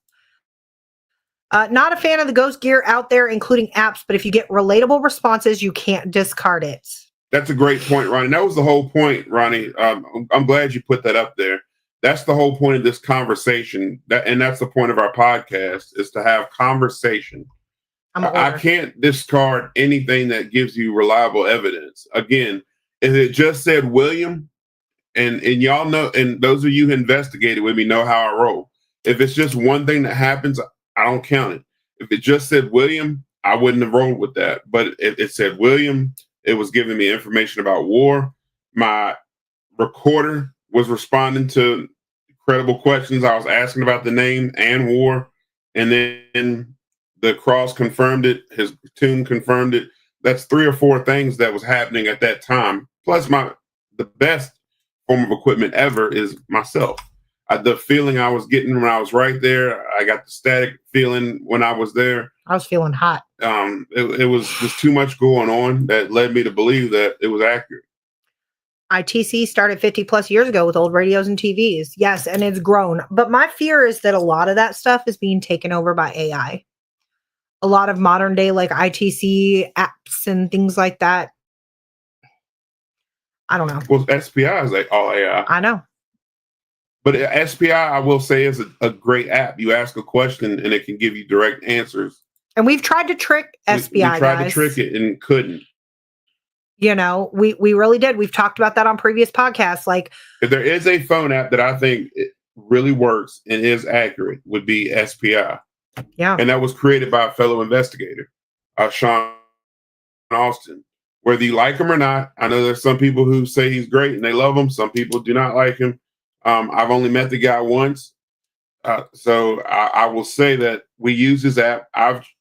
Not a fan of the ghost gear out there, including apps, but if you get relatable responses, you can't discard it. That's a great point, Ronnie. That was the whole point, Ronnie. I'm glad you put that up there. That's the whole point of this conversation. And that's the point of our podcast, is to have conversation. I can't discard anything that gives you reliable evidence. Again, if it just said William, and y'all know, and those of you who investigated with me know how I roll. If it's just one thing that happens, I don't count it. If it just said William, I wouldn't have rolled with that. But it said William. It was giving me information about war. My recorder was responding to credible questions. I was asking about the name and war. And then the cross confirmed it. His tomb confirmed it. That's 3 or 4 things that was happening at that time. Plus, the best form of equipment ever is myself. The feeling I was getting when I was right there, I got the static feeling when I was there. I was feeling hot. It was just too much going on that led me to believe that it was accurate. ITC started 50 plus years ago with old radios and TVs. Yes, and it's grown. But my fear is that a lot of that stuff is being taken over by AI. A lot of modern day like ITC apps and things like that. I don't know. Well, SPI is like all AI. I know. But SPI, I will say, is a great app. You ask a question and it can give you direct answers. And we've tried to trick SPI, we tried to trick it and couldn't. You know, we really did. We've talked about that on previous podcasts. Like, if there is a phone app that I think it really works and is accurate, would be SPI. Yeah. And that was created by a fellow investigator, Sean Austin. Whether you like him or not, I know there's some people who say he's great and they love him. Some people do not like him. I've only met the guy once. So I will say that we use his app.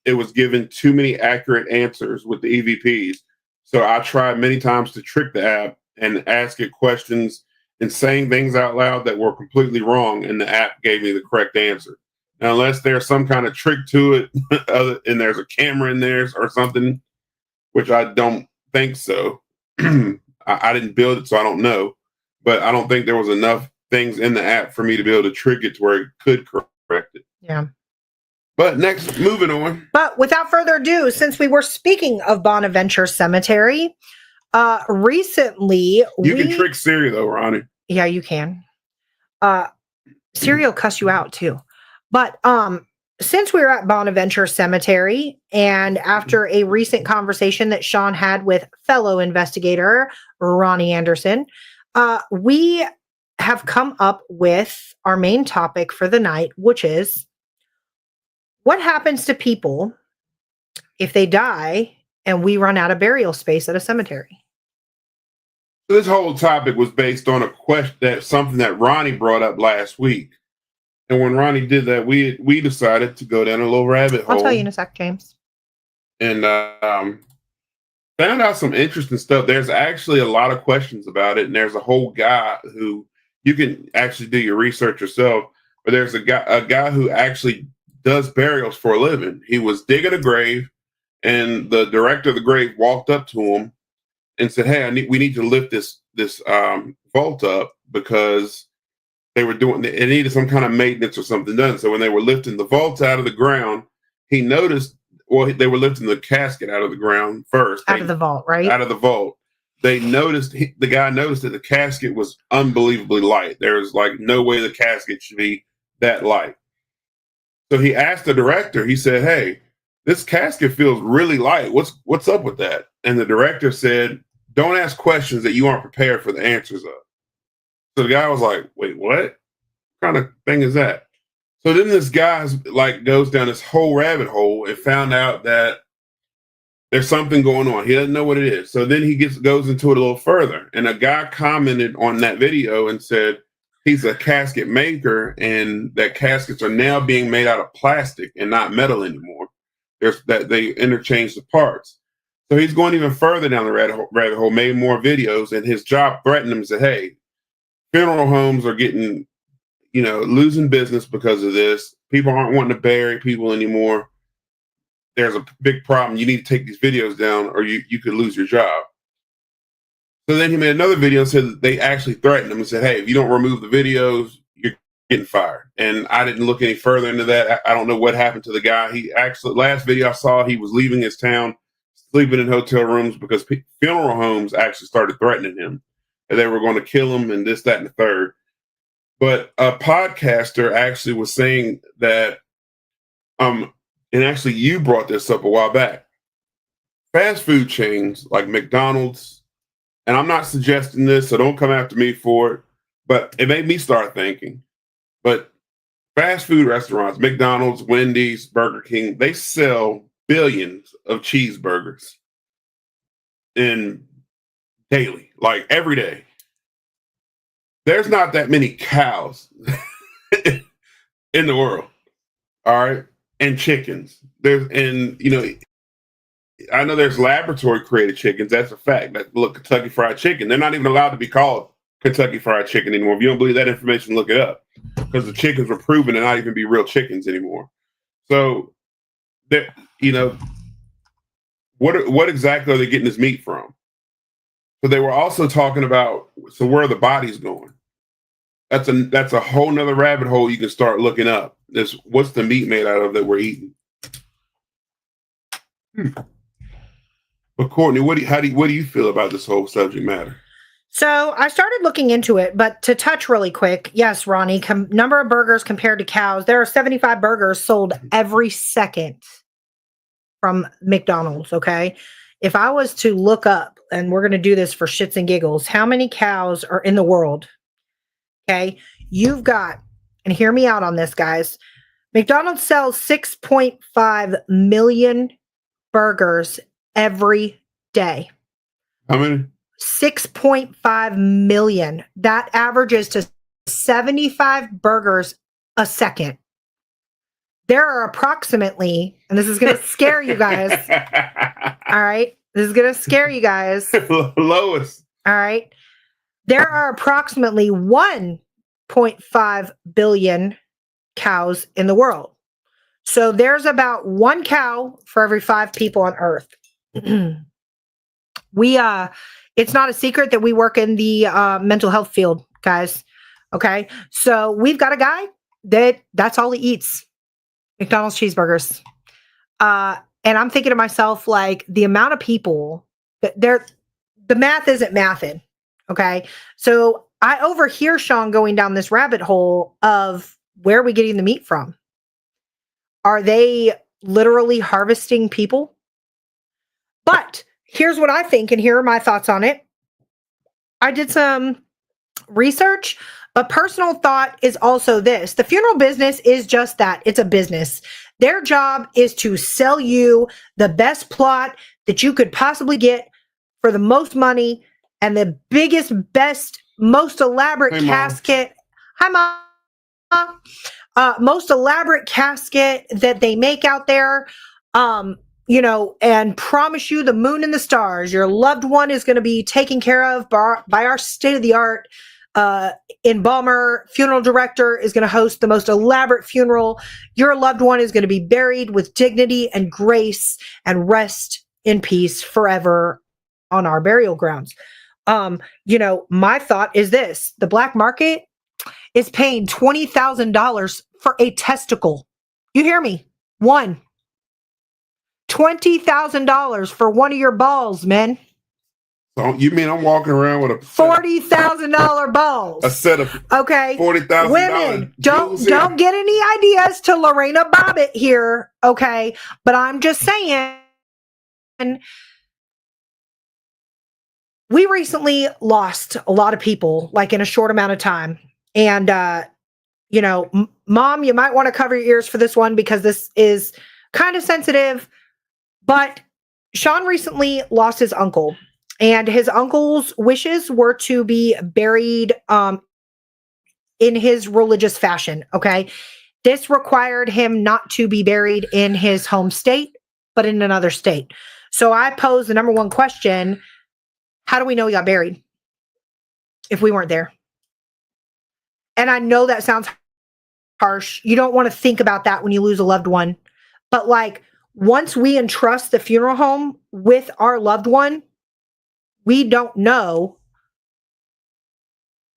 It was given too many accurate answers with the EVPs. So I tried many times to trick the app and ask it questions and saying things out loud that were completely wrong. And the app gave me the correct answer. Now, unless there's some kind of trick to it and there's a camera in there or something, which I don't think so. I didn't build it, so I don't know. But I don't think there was enough things in the app for me to be able to trick it to where it could correct it. Yeah. But next, moving on. But without further ado, since we were speaking of Bonaventure Cemetery, recently you can trick Siri though, Ronnie. Yeah, you can. Siri will cuss you out too. But since we were at Bonaventure Cemetery, and after a recent conversation that Sean had with fellow investigator Ronnie Anderson, we have come up with our main topic for the night, which is what happens to people if they die and we run out of burial space at a cemetery? So this whole topic was based on a question, something that Ronnie brought up last week. And when Ronnie did that, we decided to go down a little rabbit hole. I'll tell you in a sec, James. And found out some interesting stuff. There's actually a lot of questions about it. And there's a whole guy who you can actually do your research yourself. But there's a guy who actually does burials for a living. He was digging a grave, and the director of the grave walked up to him and said, "Hey, we need to lift this vault up because they needed some kind of maintenance or something done." So when they were lifting the vault out of the ground, he noticed. Well, they were lifting the casket out of the ground first. Out of the vault, right? Out of the vault. They noticed, the guy noticed that the casket was unbelievably light. There was like no way the casket should be that light. So he asked the director, he said, "Hey, this casket feels really light. What's up with that?" And the director said, "Don't ask questions that you aren't prepared for the answers of." So the guy was like, "Wait, what kind of thing is that?" So then this guy goes down this whole rabbit hole and found out that there's something going on. He doesn't know what it is. So then he goes into it a little further. And a guy commented on that video and said he's a casket maker and that caskets are now being made out of plastic and not metal anymore. That they interchange the parts. So he's going even further down the rabbit hole, made more videos, and his job threatened him and said, "Hey, funeral homes are getting, losing business because of this. People aren't wanting to bury people anymore. There's a big problem. You need to take these videos down or you could lose your job." So then he made another video and said that they actually threatened him and said, "Hey, if you don't remove the videos, you're getting fired." And I didn't look any further into that. I don't know what happened to the guy. He actually, last video I saw, he was leaving his town, sleeping in hotel rooms because funeral homes actually started threatening him. And they were going to kill him and this, that, and the third. But a podcaster actually was saying that, and actually you brought this up a while back, fast food chains like McDonald's, and I'm not suggesting this, so don't come after me for it, but it made me start thinking. But fast food restaurants, McDonald's, Wendy's, Burger King, they sell billions of cheeseburgers in daily, like every day. There's not that many cows in the world. All right. And chickens. I know there's laboratory created chickens. That's a fact. Look, Kentucky Fried Chicken. They're not even allowed to be called Kentucky Fried Chicken anymore. If you don't believe that information, look it up. Because the chickens were proven to not even be real chickens anymore. So, what exactly are they getting this meat from? So they were also talking about, so where are the bodies going? That's a whole nother rabbit hole you can start looking up. What's the meat made out of that we're eating? But Courtney, what do you feel about this whole subject matter? So I started looking into it, but to touch really quick, yes, Ronnie, number of burgers compared to cows, there are 75 burgers sold every second from McDonald's, okay? If I was to look up, and we're going to do this for shits and giggles, how many cows are in the world? Okay, you've got, and hear me out on this, guys. McDonald's sells 6.5 million burgers every day. How many? 6.5 million. That averages to 75 burgers a second. There are approximately, and this is going to scare you guys. All right. This is going to scare you guys. Lois. All right. There are approximately 1.5 billion cows in the world. So there's about one cow for every 5 people on Earth. It's not a secret that we work in the mental health field, guys. Okay. So we've got a guy that's all he eats. McDonald's cheeseburgers. And I'm thinking to myself, like, the amount of people the math isn't mathing. Okay. So I overhear Sean going down this rabbit hole of where are we getting the meat from? Are they literally harvesting people? But here's what I think, and here are my thoughts on it. I did some research. A personal thought is also this. The funeral business is just that. It's a business. Their job is to sell you the best plot that you could possibly get for the most money and the biggest, best, most elaborate casket. Hi, Mom. Most elaborate casket that they make out there. And promise you the moon and the stars. Your loved one is going to be taken care of by our state-of-the-art embalmer. Funeral director is going to host the most elaborate funeral. Your loved one is going to be buried with dignity and grace and rest in peace forever on our burial grounds. My thought is this. The black market is paying $20,000 for a testicle. You hear me? One. $20,000 for one of your balls, men. So you mean I'm walking around with a $40,000 balls? A set of $40,000. Women, don't get any ideas to Lorena Bobbitt here, okay? But I'm just saying, we recently lost a lot of people, like in a short amount of time, and Mom, you might want to cover your ears for this one because this is kind of sensitive. But Sean recently lost his uncle, and his uncle's wishes were to be buried in his religious fashion, okay? This required him not to be buried in his home state, but in another state. So I posed the number one question, how do we know he got buried if we weren't there? And I know that sounds harsh. You don't want to think about that when you lose a loved one. But like, once we entrust the funeral home with our loved one, we don't know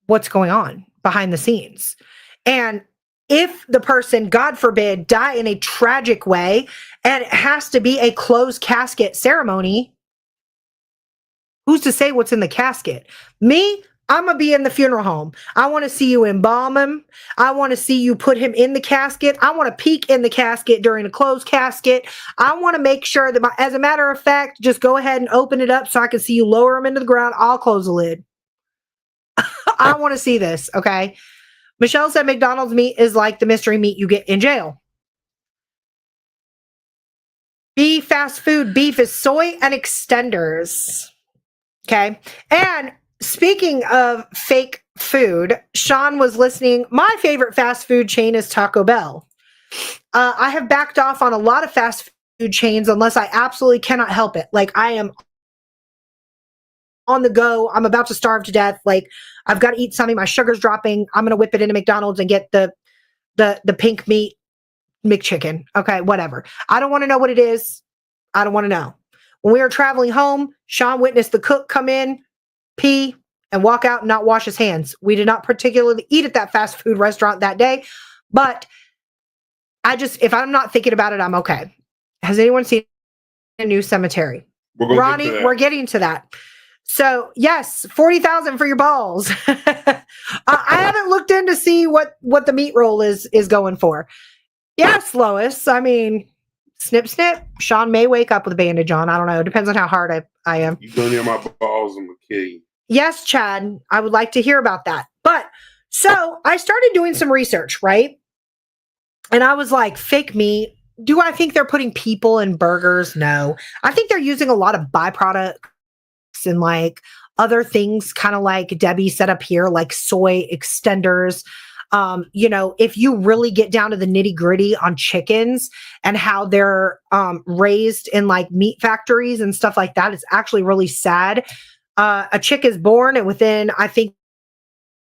what's going on behind the scenes. And if the person, God forbid, die in a tragic way and it has to be a closed casket ceremony, who's to say what's in the casket? Me, I'm going to be in the funeral home. I want to see you embalm him. I want to see you put him in the casket. I want to peek in the casket during a closed casket. I want to make sure that, as a matter of fact, just go ahead and open it up so I can see you lower him into the ground. I'll close the lid. I want to see this, okay? Michelle said McDonald's meat is like the mystery meat you get in jail. Beef, fast food beef is soy and extenders. Okay. And speaking of fake food, Sean was listening. My favorite fast food chain is Taco Bell. I have backed off on a lot of fast food chains unless I absolutely cannot help it. Like, I am on the go. I'm about to starve to death. Like, I've got to eat something. My sugar's dropping. I'm going to whip it into McDonald's and get the pink meat McChicken. Okay, whatever. I don't want to know what it is. I don't want to know. When we were traveling home, Sean witnessed the cook come in, pee, and walk out and not wash his hands. We did not particularly eat at that fast food restaurant that day, but if I'm not thinking about it, I'm okay. Has anyone seen a new cemetery? Ronnie, we're getting to that. So yes, 40,000 for your balls. I haven't looked in to see what the meat roll is going for. Yes, Lois. I mean, snip, snip. Sean may wake up with a bandage on. I don't know. It depends on how hard I am. You go near my balls, I'm gonna kill you. Yes, Chad. I would like to hear about that. But so I started doing some research, right? And I was like, fake meat. Do I think they're putting people in burgers? No. I think they're using a lot of byproducts and like other things, kind of like Debbie set up here, like soy extenders. If you really get down to the nitty gritty on chickens and how they're raised in like meat factories and stuff like that, it's actually really sad. A chick is born and within, I think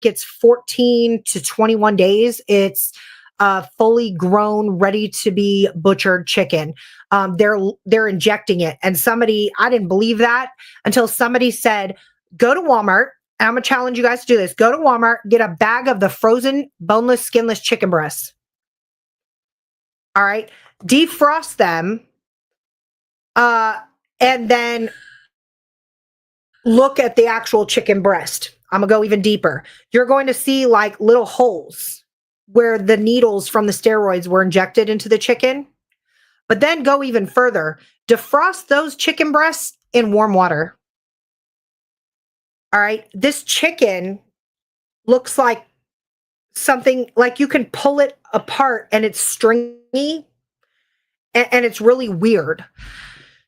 it's 14 to 21 days, it's fully grown, ready to be butchered chicken. They're injecting it. And I didn't believe that until somebody said, go to Walmart. I'm going to challenge you guys to do this. Go to Walmart, get a bag of the frozen, boneless, skinless chicken breasts. All right. Defrost them. And then look at the actual chicken breast. I'm going to go even deeper. You're going to see like little holes where the needles from the steroids were injected into the chicken. But then go even further. Defrost those chicken breasts in warm water. All right. This chicken looks like something like you can pull it apart and it's stringy and it's really weird.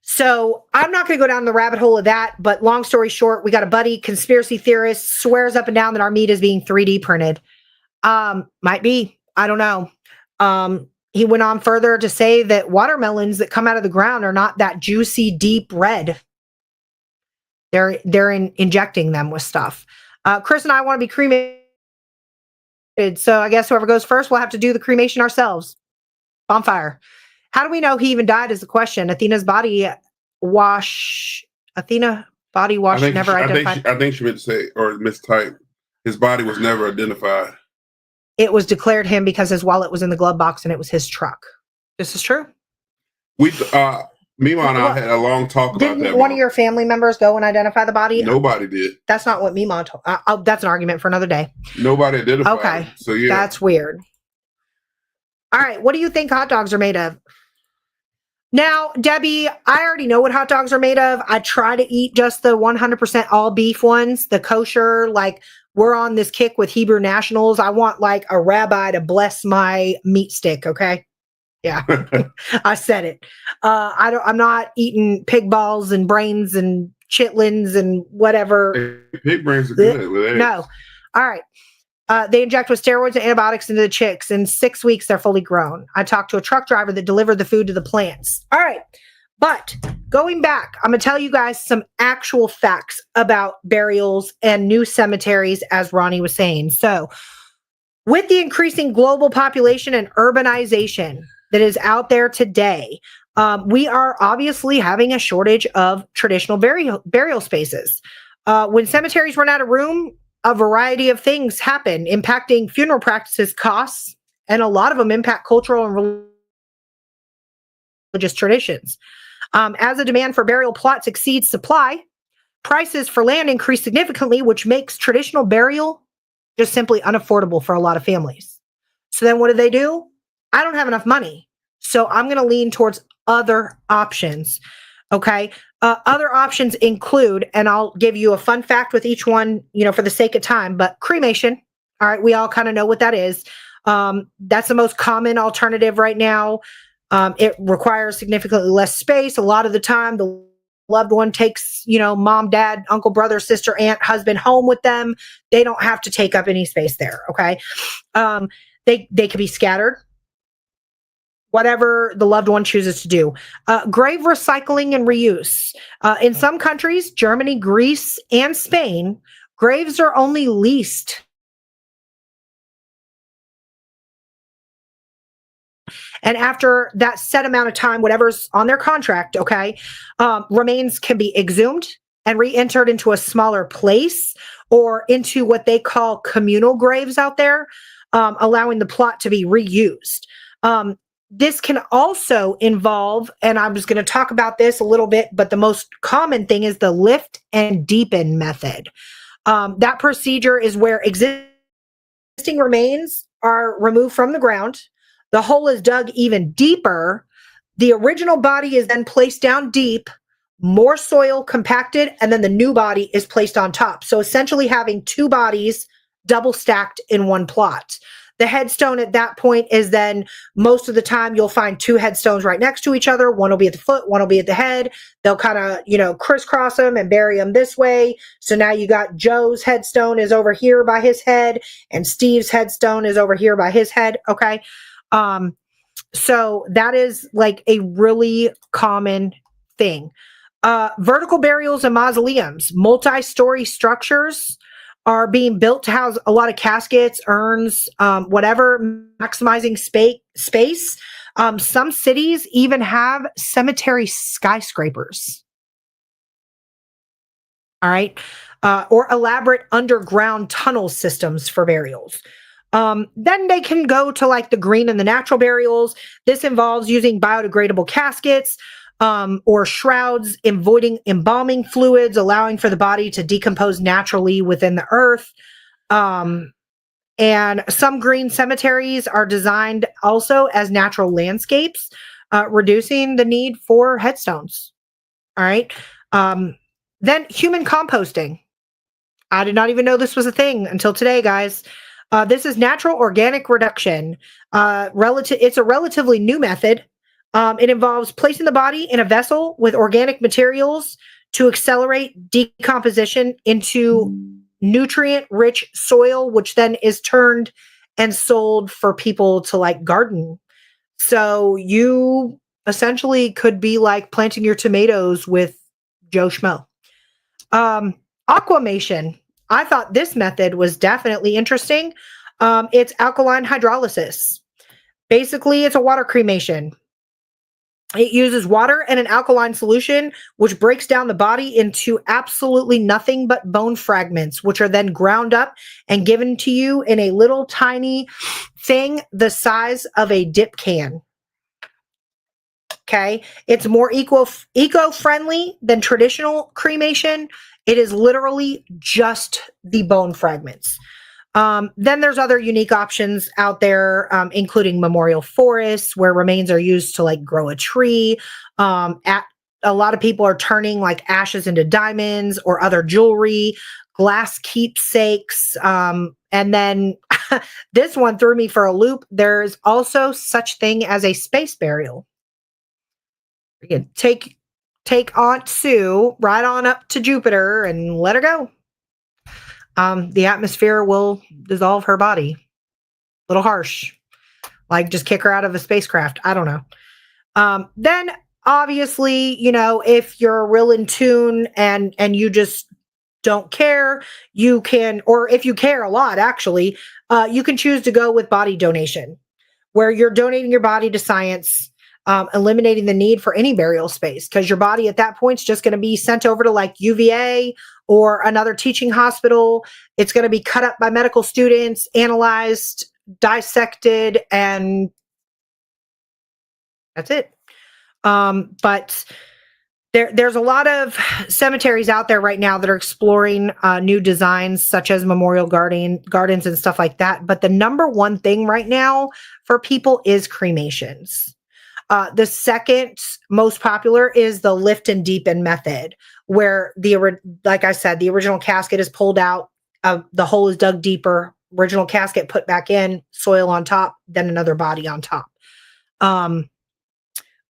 So I'm not going to go down the rabbit hole of that. But long story short, we got a buddy, conspiracy theorist, swears up and down that our meat is being 3D printed. Might be. I don't know. He went on further to say that watermelons that come out of the ground are not that juicy, deep red. They're injecting them with stuff. Chris and I want to be cremated, so I guess whoever goes first will have to do the cremation ourselves. Bonfire. How do we know he even died is the question. Athena's body wash never identified. I think she meant to say, or mistyped, his body was never identified. It was declared him because his wallet was in the glove box and it was his truck. This is true. Mima and I had a long talk about that. Didn't one of your family members go and identify the body? Nobody did. That's not what Mima told. That's an argument for another day. Nobody identified. Okay. So yeah. That's weird. All right. What do you think hot dogs are made of? Now, Debbie, I already know what hot dogs are made of. I try to eat just the 100% all beef ones, the kosher, like we're on this kick with Hebrew Nationals. I want like a rabbi to bless my meat stick. Okay. Yeah, I said it. I'm not eating pig balls and brains and chitlins and whatever. Pig brains are good with eggs. No. All right. They inject with steroids and antibiotics into the chicks. In 6 weeks, they're fully grown. I talked to a truck driver that delivered the food to the plants. All right. But going back, I'm going to tell you guys some actual facts about burials and new cemeteries, as Ronnie was saying. So with the increasing global population and urbanization that is out there today, we are obviously having a shortage of traditional burial spaces. When cemeteries run out of room, a variety of things happen, impacting funeral practices, costs, and a lot of them impact cultural and religious traditions. As the demand for burial plots exceeds supply, prices for land increase significantly, which makes traditional burial just simply unaffordable for a lot of families. So then what do? I don't have enough money. So I'm going to lean towards other options. Okay. Other options include, and I'll give you a fun fact with each one, for the sake of time, but cremation. All right, we all kind of know what that is. That's the most common alternative right now. It requires significantly less space. A lot of the time, the loved one takes, mom, dad, uncle, brother, sister, aunt, husband home with them. They don't have to take up any space there. Okay. They can be scattered, whatever the loved one chooses to do. Grave recycling and reuse. In some countries, Germany, Greece, and Spain, graves are only leased. And after that set amount of time, whatever's on their contract, okay, remains can be exhumed and re-entered into a smaller place or into what they call communal graves out there, allowing the plot to be reused. This can also involve, and I was going to talk about this a little bit, but the most common thing is the lift and deepen method. That procedure is where existing remains are removed from the ground. The hole is dug even deeper. The original body is then placed down deep, more soil compacted, and then the new body is placed on top. So essentially having two bodies double stacked in one plot. The headstone at that point is then, most of the time, you'll find two headstones right next to each other. One will be at the foot, one will be at the head. They'll kind of, crisscross them and bury them this way. So now you got Joe's headstone is over here by his head, and Steve's headstone is over here by his head. Okay. So that is like a really common thing. Vertical burials and mausoleums, multi-story structures are being built to house a lot of caskets, urns, whatever, maximizing space. Some cities even have cemetery skyscrapers. All right. Or elaborate underground tunnel systems for burials. Then they can go to like the green and the natural burials. This involves using biodegradable caskets, or shrouds, avoiding embalming fluids, allowing for the body to decompose naturally within the earth. And some green cemeteries are designed also as natural landscapes, reducing the need for headstones. All right. Then human composting. I did not even know this was a thing until today, guys. This is natural organic reduction. It's a relatively new method. It involves placing the body in a vessel with organic materials to accelerate decomposition into nutrient-rich soil, which then is turned and sold for people to like garden. So you essentially could be like planting your tomatoes with Joe Schmo. Aquamation. I thought this method was definitely interesting. It's alkaline hydrolysis. Basically, it's a water cremation. It uses water and an alkaline solution, which breaks down the body into absolutely nothing but bone fragments, which are then ground up and given to you in a little tiny thing the size of a dip can. Okay. It's more eco-friendly than traditional cremation. It is literally just the bone fragments. Then there's other unique options out there, including memorial forests where remains are used to like grow a tree. A lot of people are turning like ashes into diamonds or other jewelry, glass keepsakes. And then this one threw me for a loop. There's also such thing as a space burial. You can take Aunt Sue right on up to Jupiter and let her go. The atmosphere will dissolve her body. A little harsh. Like just kick her out of a spacecraft. I don't know. Then obviously, if you're real in tune and you just don't care, you can, or if you care a lot, actually, you can choose to go with body donation, where you're donating your body to science, eliminating the need for any burial space, because your body at that point is just going to be sent over to like UVA or another teaching hospital. It's going to be cut up by medical students, analyzed, dissected, and that's it. But there's a lot of cemeteries out there right now that are exploring new designs, such as memorial gardens and stuff like that. But the number one thing right now for people is cremations. The second most popular is the lift and deepen method, where like I said, the original casket is pulled out, the hole is dug deeper, original casket put back in, soil on top, then another body on top.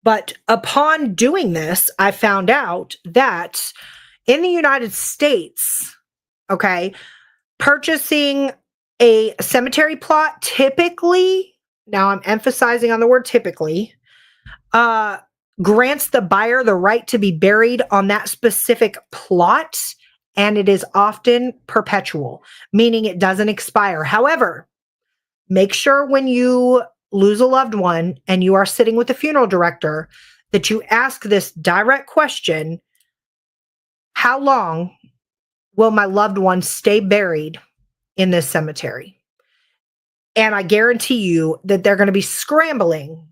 But upon doing this, I found out that in the United States, okay, purchasing a cemetery plot typically, now I'm emphasizing on the word typically, grants the buyer the right to be buried on that specific plot, and it is often perpetual, meaning it doesn't expire. However, make sure when you lose a loved one and you are sitting with the funeral director that you ask this direct question: how long will my loved one stay buried in this cemetery? And I guarantee you that they're going to be scrambling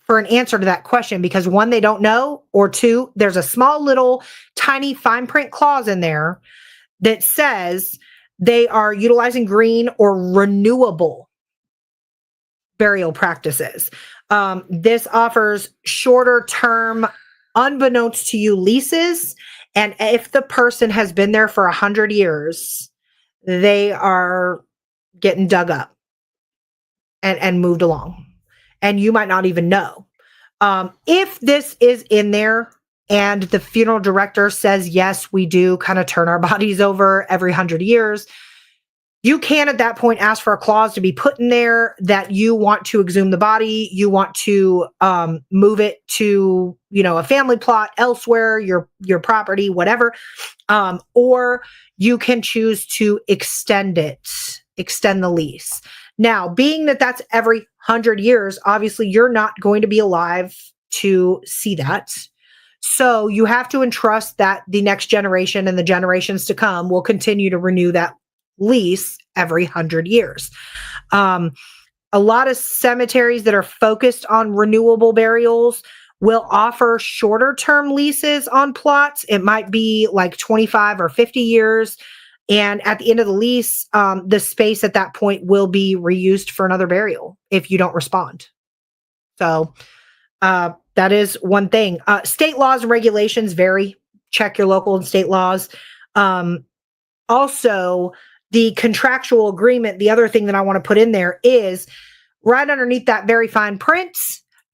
for an answer to that question because one, they don't know, or two, there's a small little tiny fine print clause in there that says they are utilizing green or renewable burial practices. This offers shorter term, unbeknownst to you, leases. And if the person has been there for 100 years, they are getting dug up and moved along. And you might not even know. If this is in there and the funeral director says, yes, we do kind of turn our bodies over every 100 years, you can at that point ask for a clause to be put in there that you want to exhume the body, you want to move it to, a family plot elsewhere, your property, whatever, or you can choose to extend the lease. Now, being that that's every 100 years, obviously you're not going to be alive to see that. So you have to entrust that the next generation and the generations to come will continue to renew that lease every 100 years. A lot of cemeteries that are focused on renewable burials will offer shorter term leases on plots. It might be like 25 or 50 years. And at the end of the lease, the space at that point will be reused for another burial if you don't respond. So that is one thing. State laws and regulations vary. Check your local and state laws. Also, the contractual agreement, the other thing that I want to put in there is right underneath that very fine print,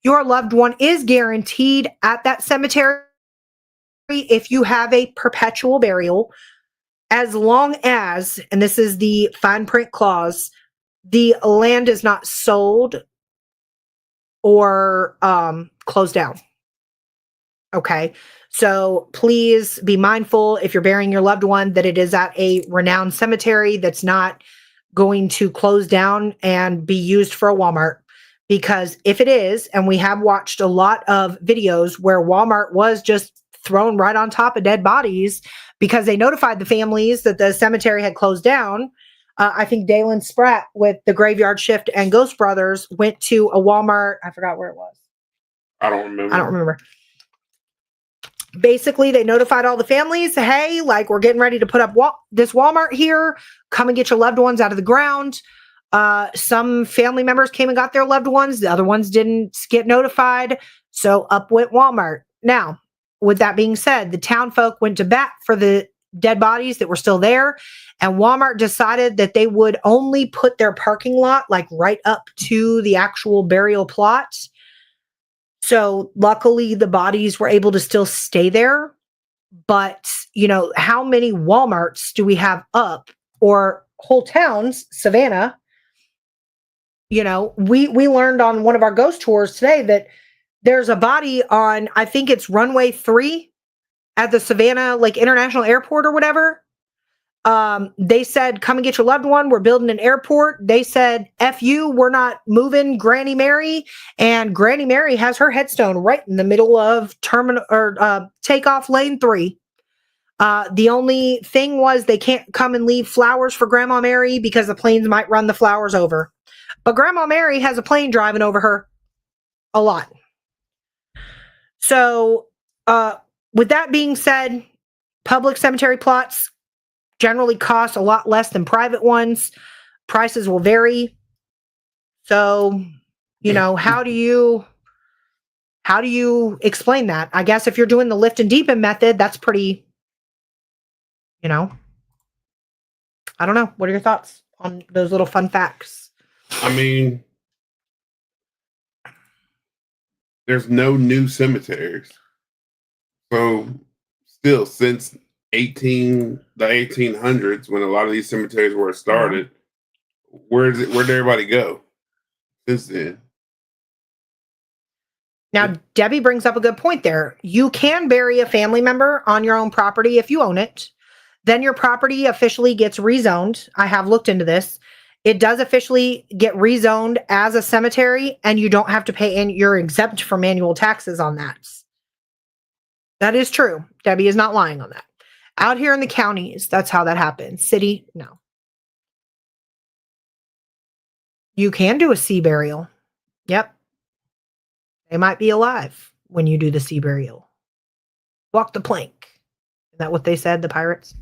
your loved one is guaranteed at that cemetery if you have a perpetual burial, as long as, and this is the fine print clause, the land is not sold or closed down. Okay. So please be mindful if you're burying your loved one that it is at a renowned cemetery that's not going to close down and be used for a Walmart. Because if it is, and we have watched a lot of videos where Walmart was just thrown right on top of dead bodies because they notified the families that the cemetery had closed down. I think Dalen Spratt with the Graveyard Shift and Ghost Brothers went to a Walmart. I forgot where it was. I don't remember. Basically, they notified all the families, hey, like we're getting ready to put up this Walmart here. Come and get your loved ones out of the ground. Some family members came and got their loved ones. The other ones didn't get notified. So up went Walmart. Now, with that being said, the town folk went to bat for the dead bodies that were still there. And Walmart decided that they would only put their parking lot like right up to the actual burial plot. So luckily the bodies were able to still stay there. But, how many Walmarts do we have up, or whole towns, Savannah? We learned on one of our ghost tours today that there's a body on, I think it's runway 3 at the Savannah International Airport or whatever. They said, come and get your loved one. We're building an airport. They said, F you, we're not moving Granny Mary. And Granny Mary has her headstone right in the middle of takeoff lane 3. The only thing was they can't come and leave flowers for Grandma Mary because the planes might run the flowers over. But Grandma Mary has a plane driving over her a lot. So, with that being said, public cemetery plots generally cost a lot less than private ones. Prices will vary. So, how do you explain that? I guess if you're doing the lift and deepen method, that's pretty, I don't know. What are your thoughts on those little fun facts. I mean, there's no new cemeteries. So still since the 1800s, when a lot of these cemeteries were started, where'd everybody go since then? Now, Debbie brings up a good point there. You can bury a family member on your own property if you own it. Then your property officially gets rezoned. I have looked into this. It does officially get rezoned as a cemetery, and you don't have to pay, and you're exempt from annual taxes on that. That is true. Debbie is not lying on that. Out here in the counties, that's how that happens. City, no. You can do a sea burial. Yep. They might be alive when you do the sea burial. Walk the plank. Is that what they said, the pirates?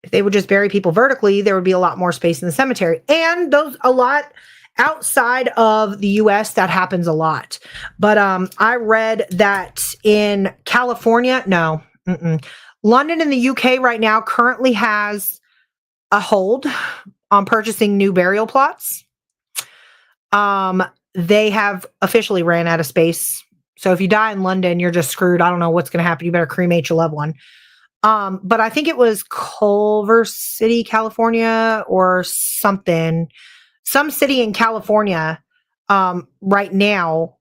If they would just bury people vertically, there would be a lot more space in the cemetery. And a lot outside of the US, that happens a lot. But I read that in California, London in the UK right now currently has a hold on purchasing new burial plots. They have officially ran out of space. So if you die in London, you're just screwed. I don't know what's going to happen. You better cremate your loved one. But I think it was Culver City, California, or something. Some city in California, right now,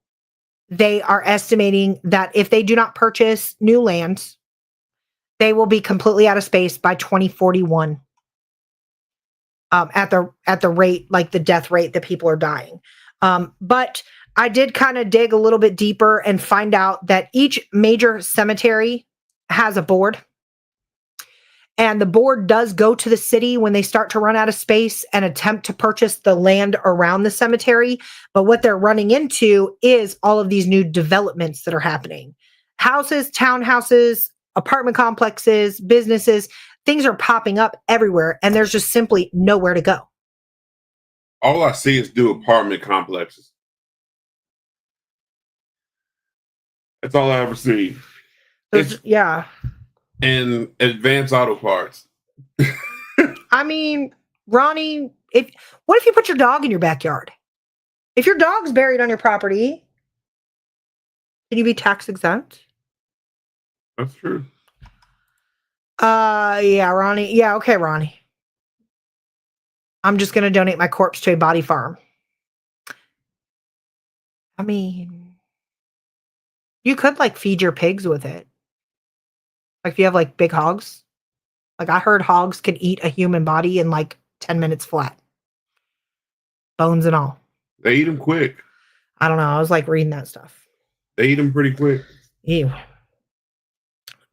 they are estimating that if they do not purchase new land, they will be completely out of space by 2041. At the rate, like the death rate that people are dying. But I did kind of dig a little bit deeper and find out that each major cemetery has a board. And the board does go to the city when they start to run out of space and attempt to purchase the land around the cemetery. But what they're running into is all of these new developments that are happening. Houses, townhouses, apartment complexes, businesses, things are popping up everywhere, and there's just simply nowhere to go. All I see is new apartment complexes. That's all I ever see. Yeah. And advanced auto parts. I mean, Ronnie, what if you put your dog in your backyard? If your dog's buried on your property, can you be tax exempt? That's true. Yeah, Ronnie. Yeah, okay, Ronnie. I'm just going to donate my corpse to a body farm. I mean, you could like feed your pigs with it. Like if you have like big hogs. Like I heard hogs can eat a human body in like 10 minutes flat. Bones and all. They eat them quick. I don't know. I was like reading that stuff. They eat them pretty quick. Ew.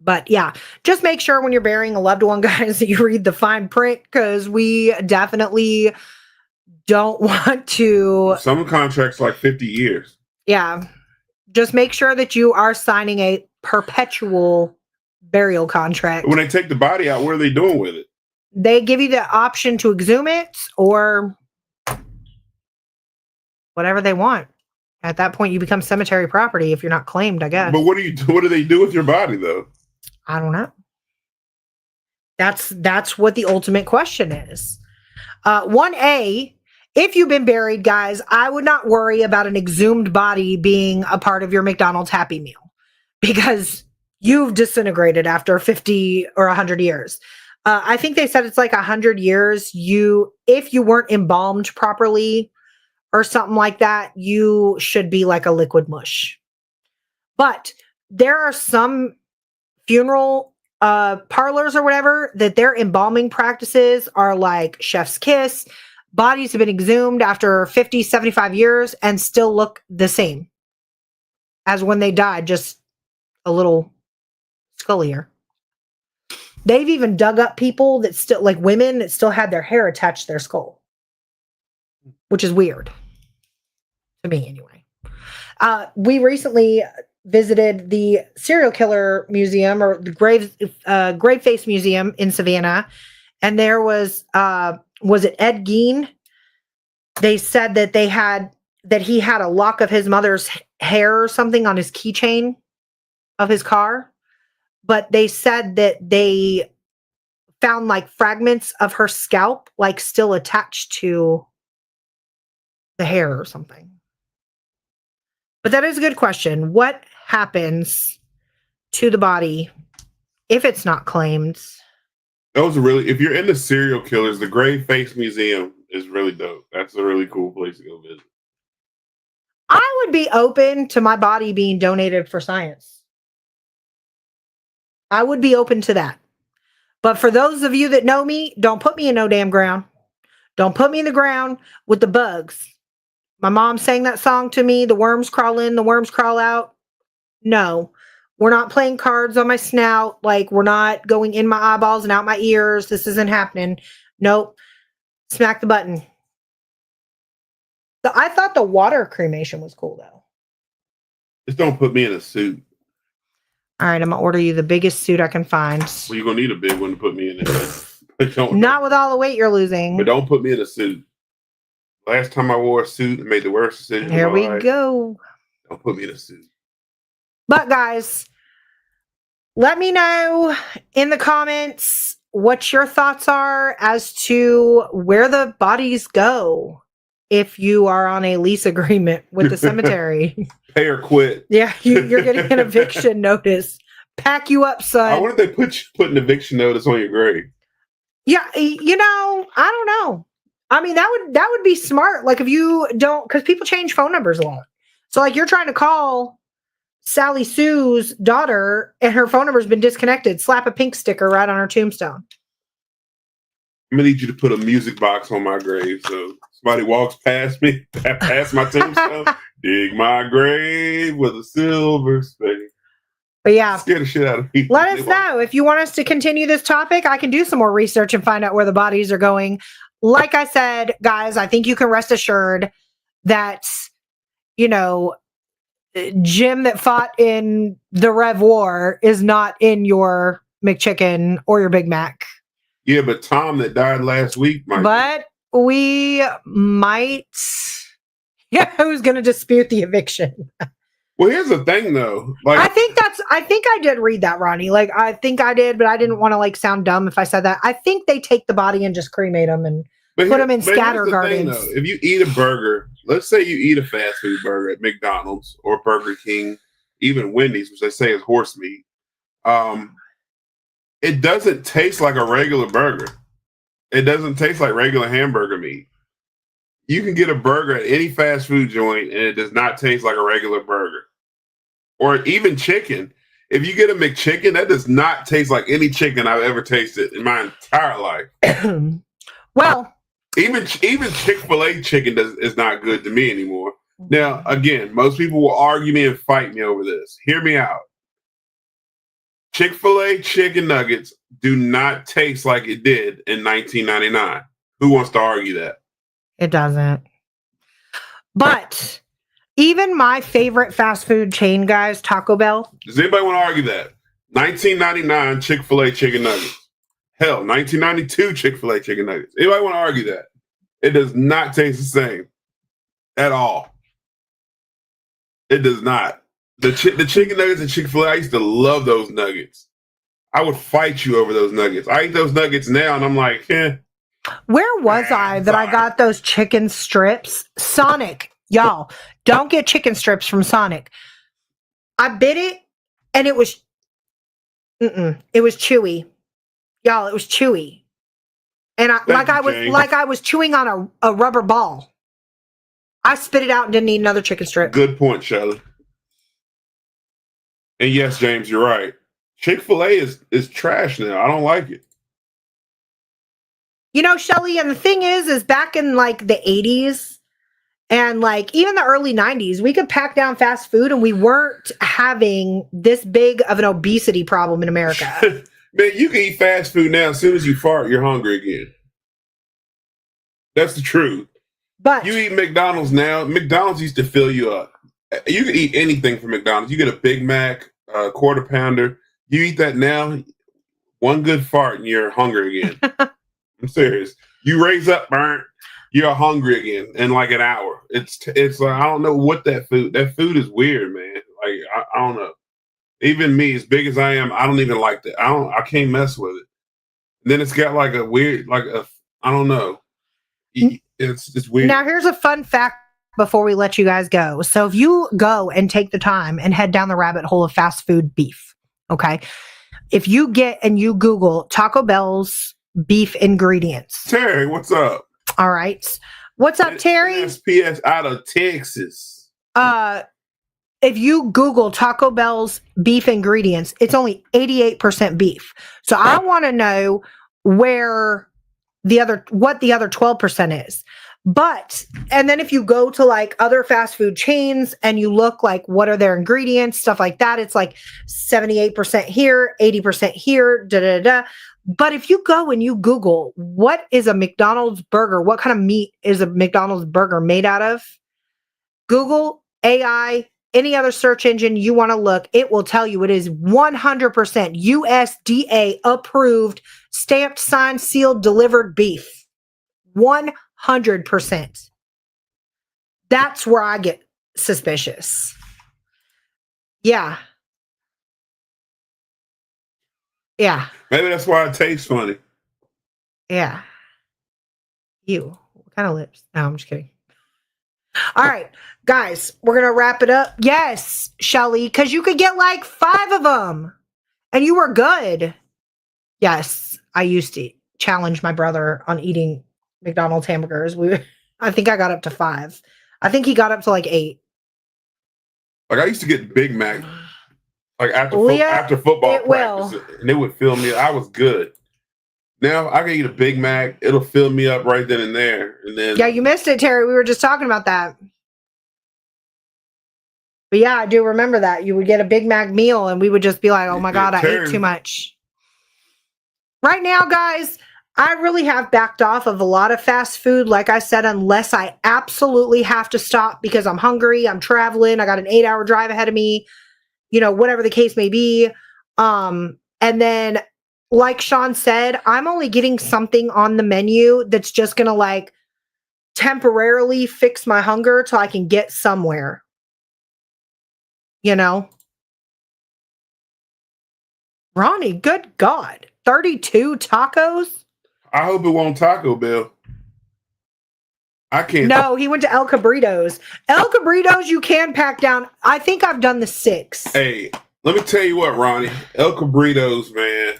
But yeah, just make sure when you're burying a loved one, guys, that you read the fine print, because we definitely don't want to. Some contracts like 50 years. Yeah. Just make sure that you are signing a perpetual burial contract. When they take the body out, what are they doing with it? They give you the option to exhume it or whatever they want. At that point, you become cemetery property if you're not claimed, I guess. But what do they do with your body, though? I don't know. That's what the ultimate question is. 1A, if you've been buried, guys, I would not worry about an exhumed body being a part of your McDonald's Happy Meal because you've disintegrated after 50 or 100 years. I think they said it's like 100 years. If you weren't embalmed properly or something like that, you should be like a liquid mush. But there are some funeral parlors or whatever that their embalming practices are like chef's kiss. Bodies have been exhumed after 50, 75 years and still look the same as when they died, just a little scullier. They've even dug up people that still, like women that still had their hair attached to their skull, which is weird to me anyway. We recently visited the serial killer museum or the grave face museum in Savannah. And there was it Ed Gein? They said that he had a lock of his mother's hair or something on his keychain of his car. But they said that they found like fragments of her scalp, like still attached to the hair or something. But that is a good question. What happens to the body if it's not claimed? Those are really, if you're into serial killers, the Grave Face Museum is really dope. That's a really cool place to go visit. I would be open to my body being donated for science. I would be open to that. But for those of you that know me, don't put me in no damn ground. Don't put me in the ground with the bugs. My mom sang that song to me. The worms crawl in, the worms crawl out. No, we're not playing cards on my snout. Like, we're not going in my eyeballs and out my ears. This isn't happening. Nope. Smack the button. So I thought the water cremation was cool, though. Just don't put me in a suit. All right, I'm going to order you the biggest suit I can find. Well, you're going to need a big one to put me in it. Not with all the weight you're losing. But don't put me in a suit. Last time I wore a suit and made the worst decision. Here we go. Don't put me in a suit. But guys, let me know in the comments what your thoughts are as to where the bodies go if you are on a lease agreement with the cemetery. Pay or quit. Yeah, you're getting an eviction notice. Pack you up, son. I wonder if they put an eviction notice on your grave. Yeah, you know, I don't know. I mean, that would be smart. Like, if you don't, because people change phone numbers a lot. So, like, you're trying to call Sally Sue's daughter and her phone number's been disconnected. Slap a pink sticker right on her tombstone. I'm gonna need you to put a music box on my grave, so somebody walks past me, past my tombstone, dig my grave with a silver spade. But yeah, scare the shit out of me. Let us know if you want us to continue this topic. I can do some more research and find out where the bodies are going. Like I said, guys, I think you can rest assured that, you know, Jim that fought in the Rev War is not in your McChicken or your Big Mac. Yeah, but Tom that died last week might. But we might. Yeah, who's going to dispute the eviction? Well, here's the thing, though. Like, I think I did read that, Ronnie. Like, I think I did, but I didn't want to like sound dumb if I said that. I think they take the body and just cremate them and put them in scatter gardens. If you eat a burger, let's say you eat a fast food burger at McDonald's or Burger King, even Wendy's, which they say is horse meat, it doesn't taste like a regular burger. It doesn't taste like regular hamburger meat. You can get a burger at any fast food joint, and it does not taste like a regular burger. Or even chicken. If you get a McChicken, that does not taste like any chicken I've ever tasted in my entire life. Well, even Chick-fil-A chicken is not good to me anymore. Now, again, most people will argue me and fight me over this. Hear me out. Chick-fil-A chicken nuggets do not taste like it did in 1999. Who wants to argue that? It doesn't. But even my favorite fast food chain, guys, Taco Bell. Does anybody want to argue that? 1999 Chick-fil-A chicken nuggets. Hell, 1992 Chick-fil-A chicken nuggets. Anybody want to argue that? It does not taste the same at all. It does not. The chicken nuggets at Chick-fil-A, I used to love those nuggets. I would fight you over those nuggets. I eat those nuggets now, and I'm like, Where was I that I got those chicken strips? Sonic. Y'all, don't get chicken strips from Sonic. I bit it, and it was chewy. Y'all, it was chewy. And I was chewing on a rubber ball. I spit it out and didn't eat another chicken strip. Good point, Shelley. And yes, James, you're right. Chick-fil-A is trash now. I don't like it. You know, Shelley, and the thing is back in like the 80s and like even the early 90s, we could pack down fast food and we weren't having this big of an obesity problem in America. Man, you can eat fast food now. As soon as you fart, you're hungry again. That's the truth. But you eat McDonald's now. McDonald's used to fill you up. You can eat anything from McDonald's. You get a Big Mac, a quarter pounder. You eat that now, one good fart and you're hungry again. I'm serious. You raise up, burnt, you're hungry again in like an hour. It's like, I don't know what that food is weird, man. Like, I don't know. Even me, as big as I am, I don't even like that. I can't mess with it. then it's got like a weird, I don't know. It's weird. Now, here's a fun fact before we let you guys go. So if you go and take the time and head down the rabbit hole of fast food beef, okay? If you get and you Google Taco Bell's beef ingredients. Terry, what's up? All right. What's up, Terry? SPS out of Texas. If you Google Taco Bell's beef ingredients, it's only 88% beef. So I want to know what the other 12% is. And then if you go to like other fast food chains and you look like what are their ingredients, stuff like that, it's like 78% here, 80% here, da da da. But if you go and you Google what is a McDonald's burger, what kind of meat is a McDonald's burger made out of? Google, AI, any other search engine you want to look, it will tell you it is 100% USDA approved, stamped, signed, sealed, delivered beef. 100%. That's where I get suspicious. Yeah. Yeah. Maybe that's why it tastes funny. Yeah. You. What kind of lips? No, I'm just kidding. All right, guys, we're going to wrap it up. Yes, Shelly, because you could get like 5 of them and you were good. Yes, I used to challenge my brother on eating McDonald's hamburgers. I think I got up to 5. I think he got up to like 8. Like I used to get Big Mac like after football practice, and it would fill me. I was good. Now I can eat a Big Mac. It'll fill me up right then and there. And then you missed it, Terry. We were just talking about that. But yeah, I do remember that. You would get a Big Mac meal and we would just be like, oh my God, I ate too much. Right now, guys, I really have backed off of a lot of fast food. Like I said, unless I absolutely have to stop because I'm hungry, I'm traveling, I got an 8-hour drive ahead of me, whatever the case may be. And then, like Sean said, I'm only getting something on the menu that's just going to like temporarily fix my hunger till I can get somewhere. Ronnie, good God. 32 tacos? I hope it won't Taco Bell. I can't. No, he went to El Cabritos. El Cabritos, you can pack down. I think I've done the 6. Hey, let me tell you what, Ronnie. El Cabritos, man.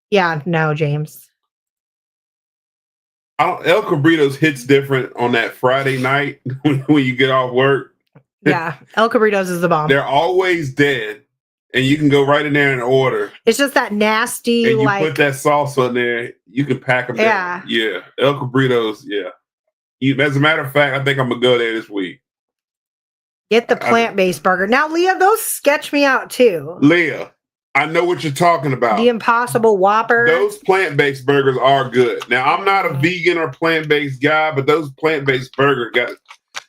Yeah, no, James. El Cabritos hits different on that Friday night when you get off work. Yeah, El Cabritos is the bomb. They're always dead, and you can go right in there and order. It's just that nasty, and you put that sauce on there, you can pack them down. Yeah, El Cabritos, yeah. As a matter of fact, I think I'm going to go there this week. Get the plant-based burger. Now, Leah, those sketch me out, too. Leah, I know what you're talking about. The Impossible Whopper. Those plant-based burgers are good. Now, I'm not a vegan or plant-based guy, but those plant-based burgers got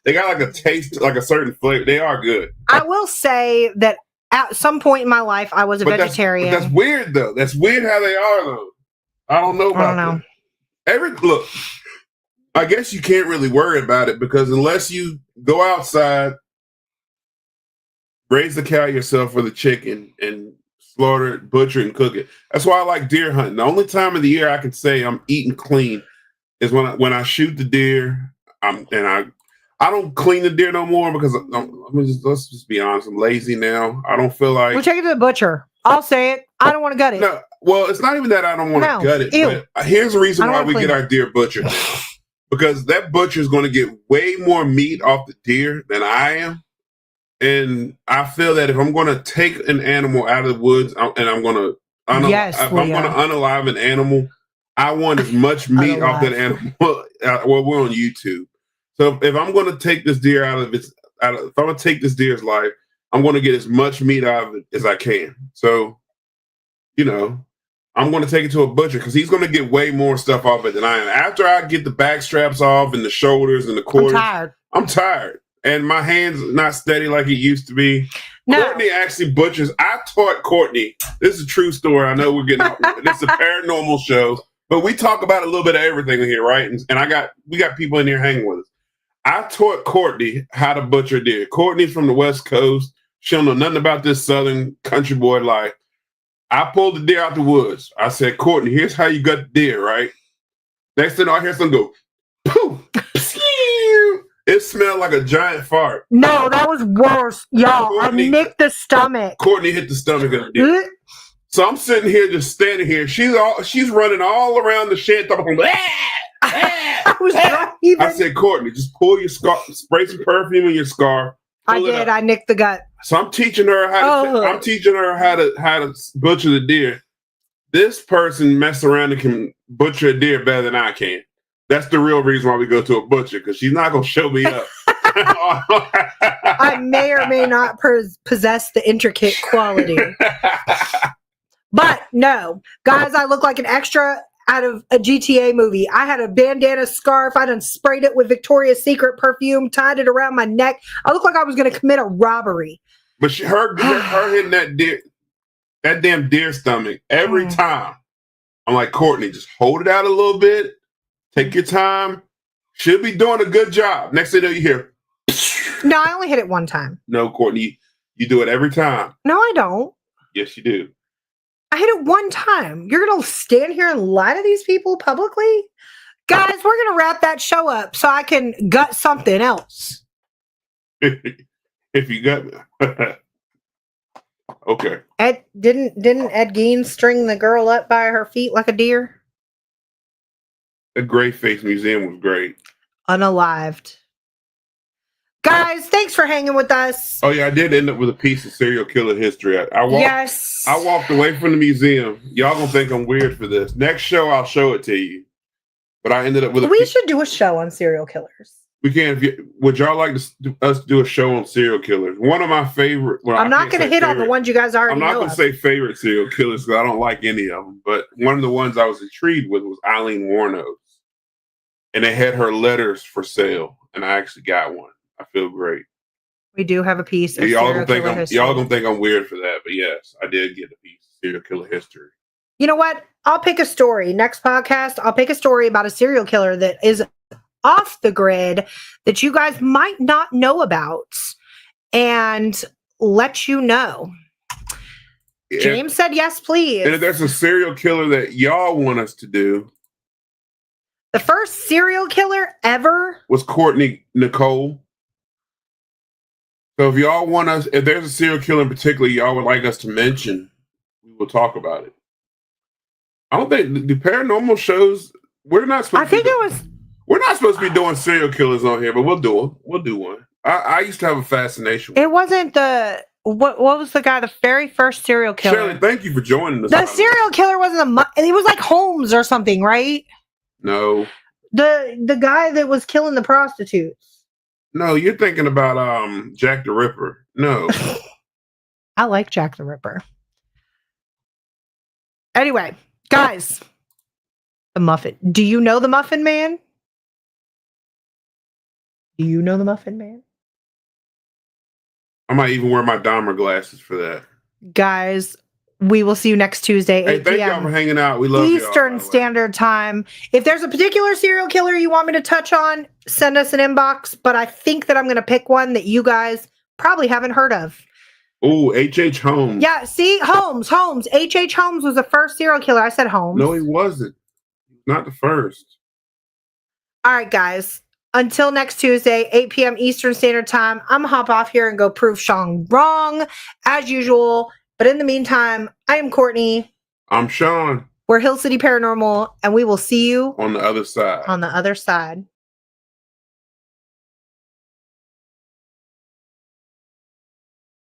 like a taste, like a certain flavor. They are good. I will say that at some point in my life, I was a vegetarian. That's weird, though. That's weird how they are, though. I don't know about that. Look, I guess you can't really worry about it because unless you go outside, raise the cow yourself for the chicken, and slaughter it, butcher it, and cook it. That's why I like deer hunting. The only time of the year I can say I'm eating clean is when I shoot the deer. I don't clean the deer no more because let's just be honest. I'm lazy now. I don't feel like we'll take it to the butcher. I'll say it. I don't want to gut it. No, well, it's not even that I don't want to gut it. Ew. But here's the reason why we get our deer butchered now. Because that butcher is going to get way more meat off the deer than I am. And I feel that if I'm going to take an animal out of the woods and I'm going to unalive an animal, I want as much meat off that animal. Well, we're on YouTube. So if I'm going to take this deer if I'm going to take this deer's life, I'm going to get as much meat out of it as I can. So, I'm going to take it to a butcher because he's going to get way more stuff off it than I am. After I get the back straps off and the shoulders and the quarters, I'm tired. And my hand's not steady like it used to be. No. Courtney actually butchers. I taught Courtney. This is a true story. I know we're getting this is a paranormal show, but we talk about a little bit of everything here, right? And we got people in here hanging with us. I taught Courtney how to butcher deer. Courtney's from the West Coast. She don't know nothing about this Southern country boy life. I pulled the deer out the woods. I said, Courtney, here's how you got the deer, right? Next thing I hear something go, poof, it smelled like a giant fart. No, that was worse. Y'all, I nicked the stomach. Courtney hit the stomach of the deer. So I'm sitting here, just standing here. She's running all around the shed, talking. I said, Courtney, just pull your scarf, spray some perfume in your scarf. I did. I nicked the gut. So I'm teaching her how to butcher the deer. This person mess around and can butcher a deer better than I can. That's the real reason why we go to a butcher, because she's not going to show me up. I may or may not possess the intricate quality. But no, guys, I look like an extra out of a GTA movie. I had a bandana scarf. I done sprayed it with Victoria's Secret perfume, tied it around my neck. I look like I was going to commit a robbery. But her hitting that damn deer stomach every time. I'm like, Courtney, just hold it out a little bit. Take your time. She'll be doing a good job. Next thing you know, you hear. No, I only hit it one time. No, Courtney, you do it every time. No, I don't. Yes, you do. I hit it one time. You're going to stand here and lie to these people publicly? Guys, we're going to wrap that show up so I can gut something else. If you got... Okay. Didn't Ed Gein string the girl up by her feet like a deer? The Gray Face Museum was great. Unalived. Guys, thanks for hanging with us. Oh yeah, I did end up with a piece of serial killer history. I walked away from the museum. Y'all gonna think I'm weird for this. Next show, I'll show it to you. But I ended up with We should do a show on serial killers. We can. Would y'all like us to do a show on serial killers? One of my favorite. Well, I'm not going to hit on the ones you guys already know. I'm not going to say favorite serial killers because I don't like any of them. But one of the ones I was intrigued with was Eileen Wuornos, and they had her letters for sale, and I actually got one. I feel great. We do have a piece of y'all gonna think I'm weird for that, but yes, I did get a piece of serial killer history. You know what? I'll pick a story. Next podcast, I'll pick a story about a serial killer that is off the grid that you guys might not know about and let you know. Yeah. James said yes, please. And if there's a serial killer that y'all want us to do. The first serial killer ever was Courtney Nicole. So if y'all want us, if there's a serial killer in particular y'all would like us to mention, we will talk about it. I don't think the paranormal shows, we're not supposed we're not supposed to be doing serial killers on here, but we'll do them. We'll do one. I used to have a fascination with it. Wasn't the what was the guy, the very first serial killer? Shirley, thank you for joining us. The serial killer wasn't it was like Holmes or something, right? No. The guy that was killing the prostitutes. No, you're thinking about Jack the Ripper. No. I like Jack the Ripper. Anyway, guys, the Muffin. Do you know the Muffin Man? Do you know the Muffin Man? I might even wear my Dahmer glasses for that. Guys, we will see you next Tuesday, 8 thank y'all for hanging out. We love Eastern Standard Time. If there's a particular serial killer you want me to touch on, send us an inbox. But I think that I'm going to pick one that you guys probably haven't heard of. Oh, H.H. Holmes. Yeah, see? Holmes. H.H. Holmes was the first serial killer. I said Holmes. No, he wasn't. Not the first. All right, guys. Until next Tuesday, 8 p.m. Eastern Standard Time, I'm going to hop off here and go prove Sean wrong, as usual. But in the meantime, I am Courtney. I'm Sean. We're Hill City Paranormal, and we will see you on the other side. On the other side.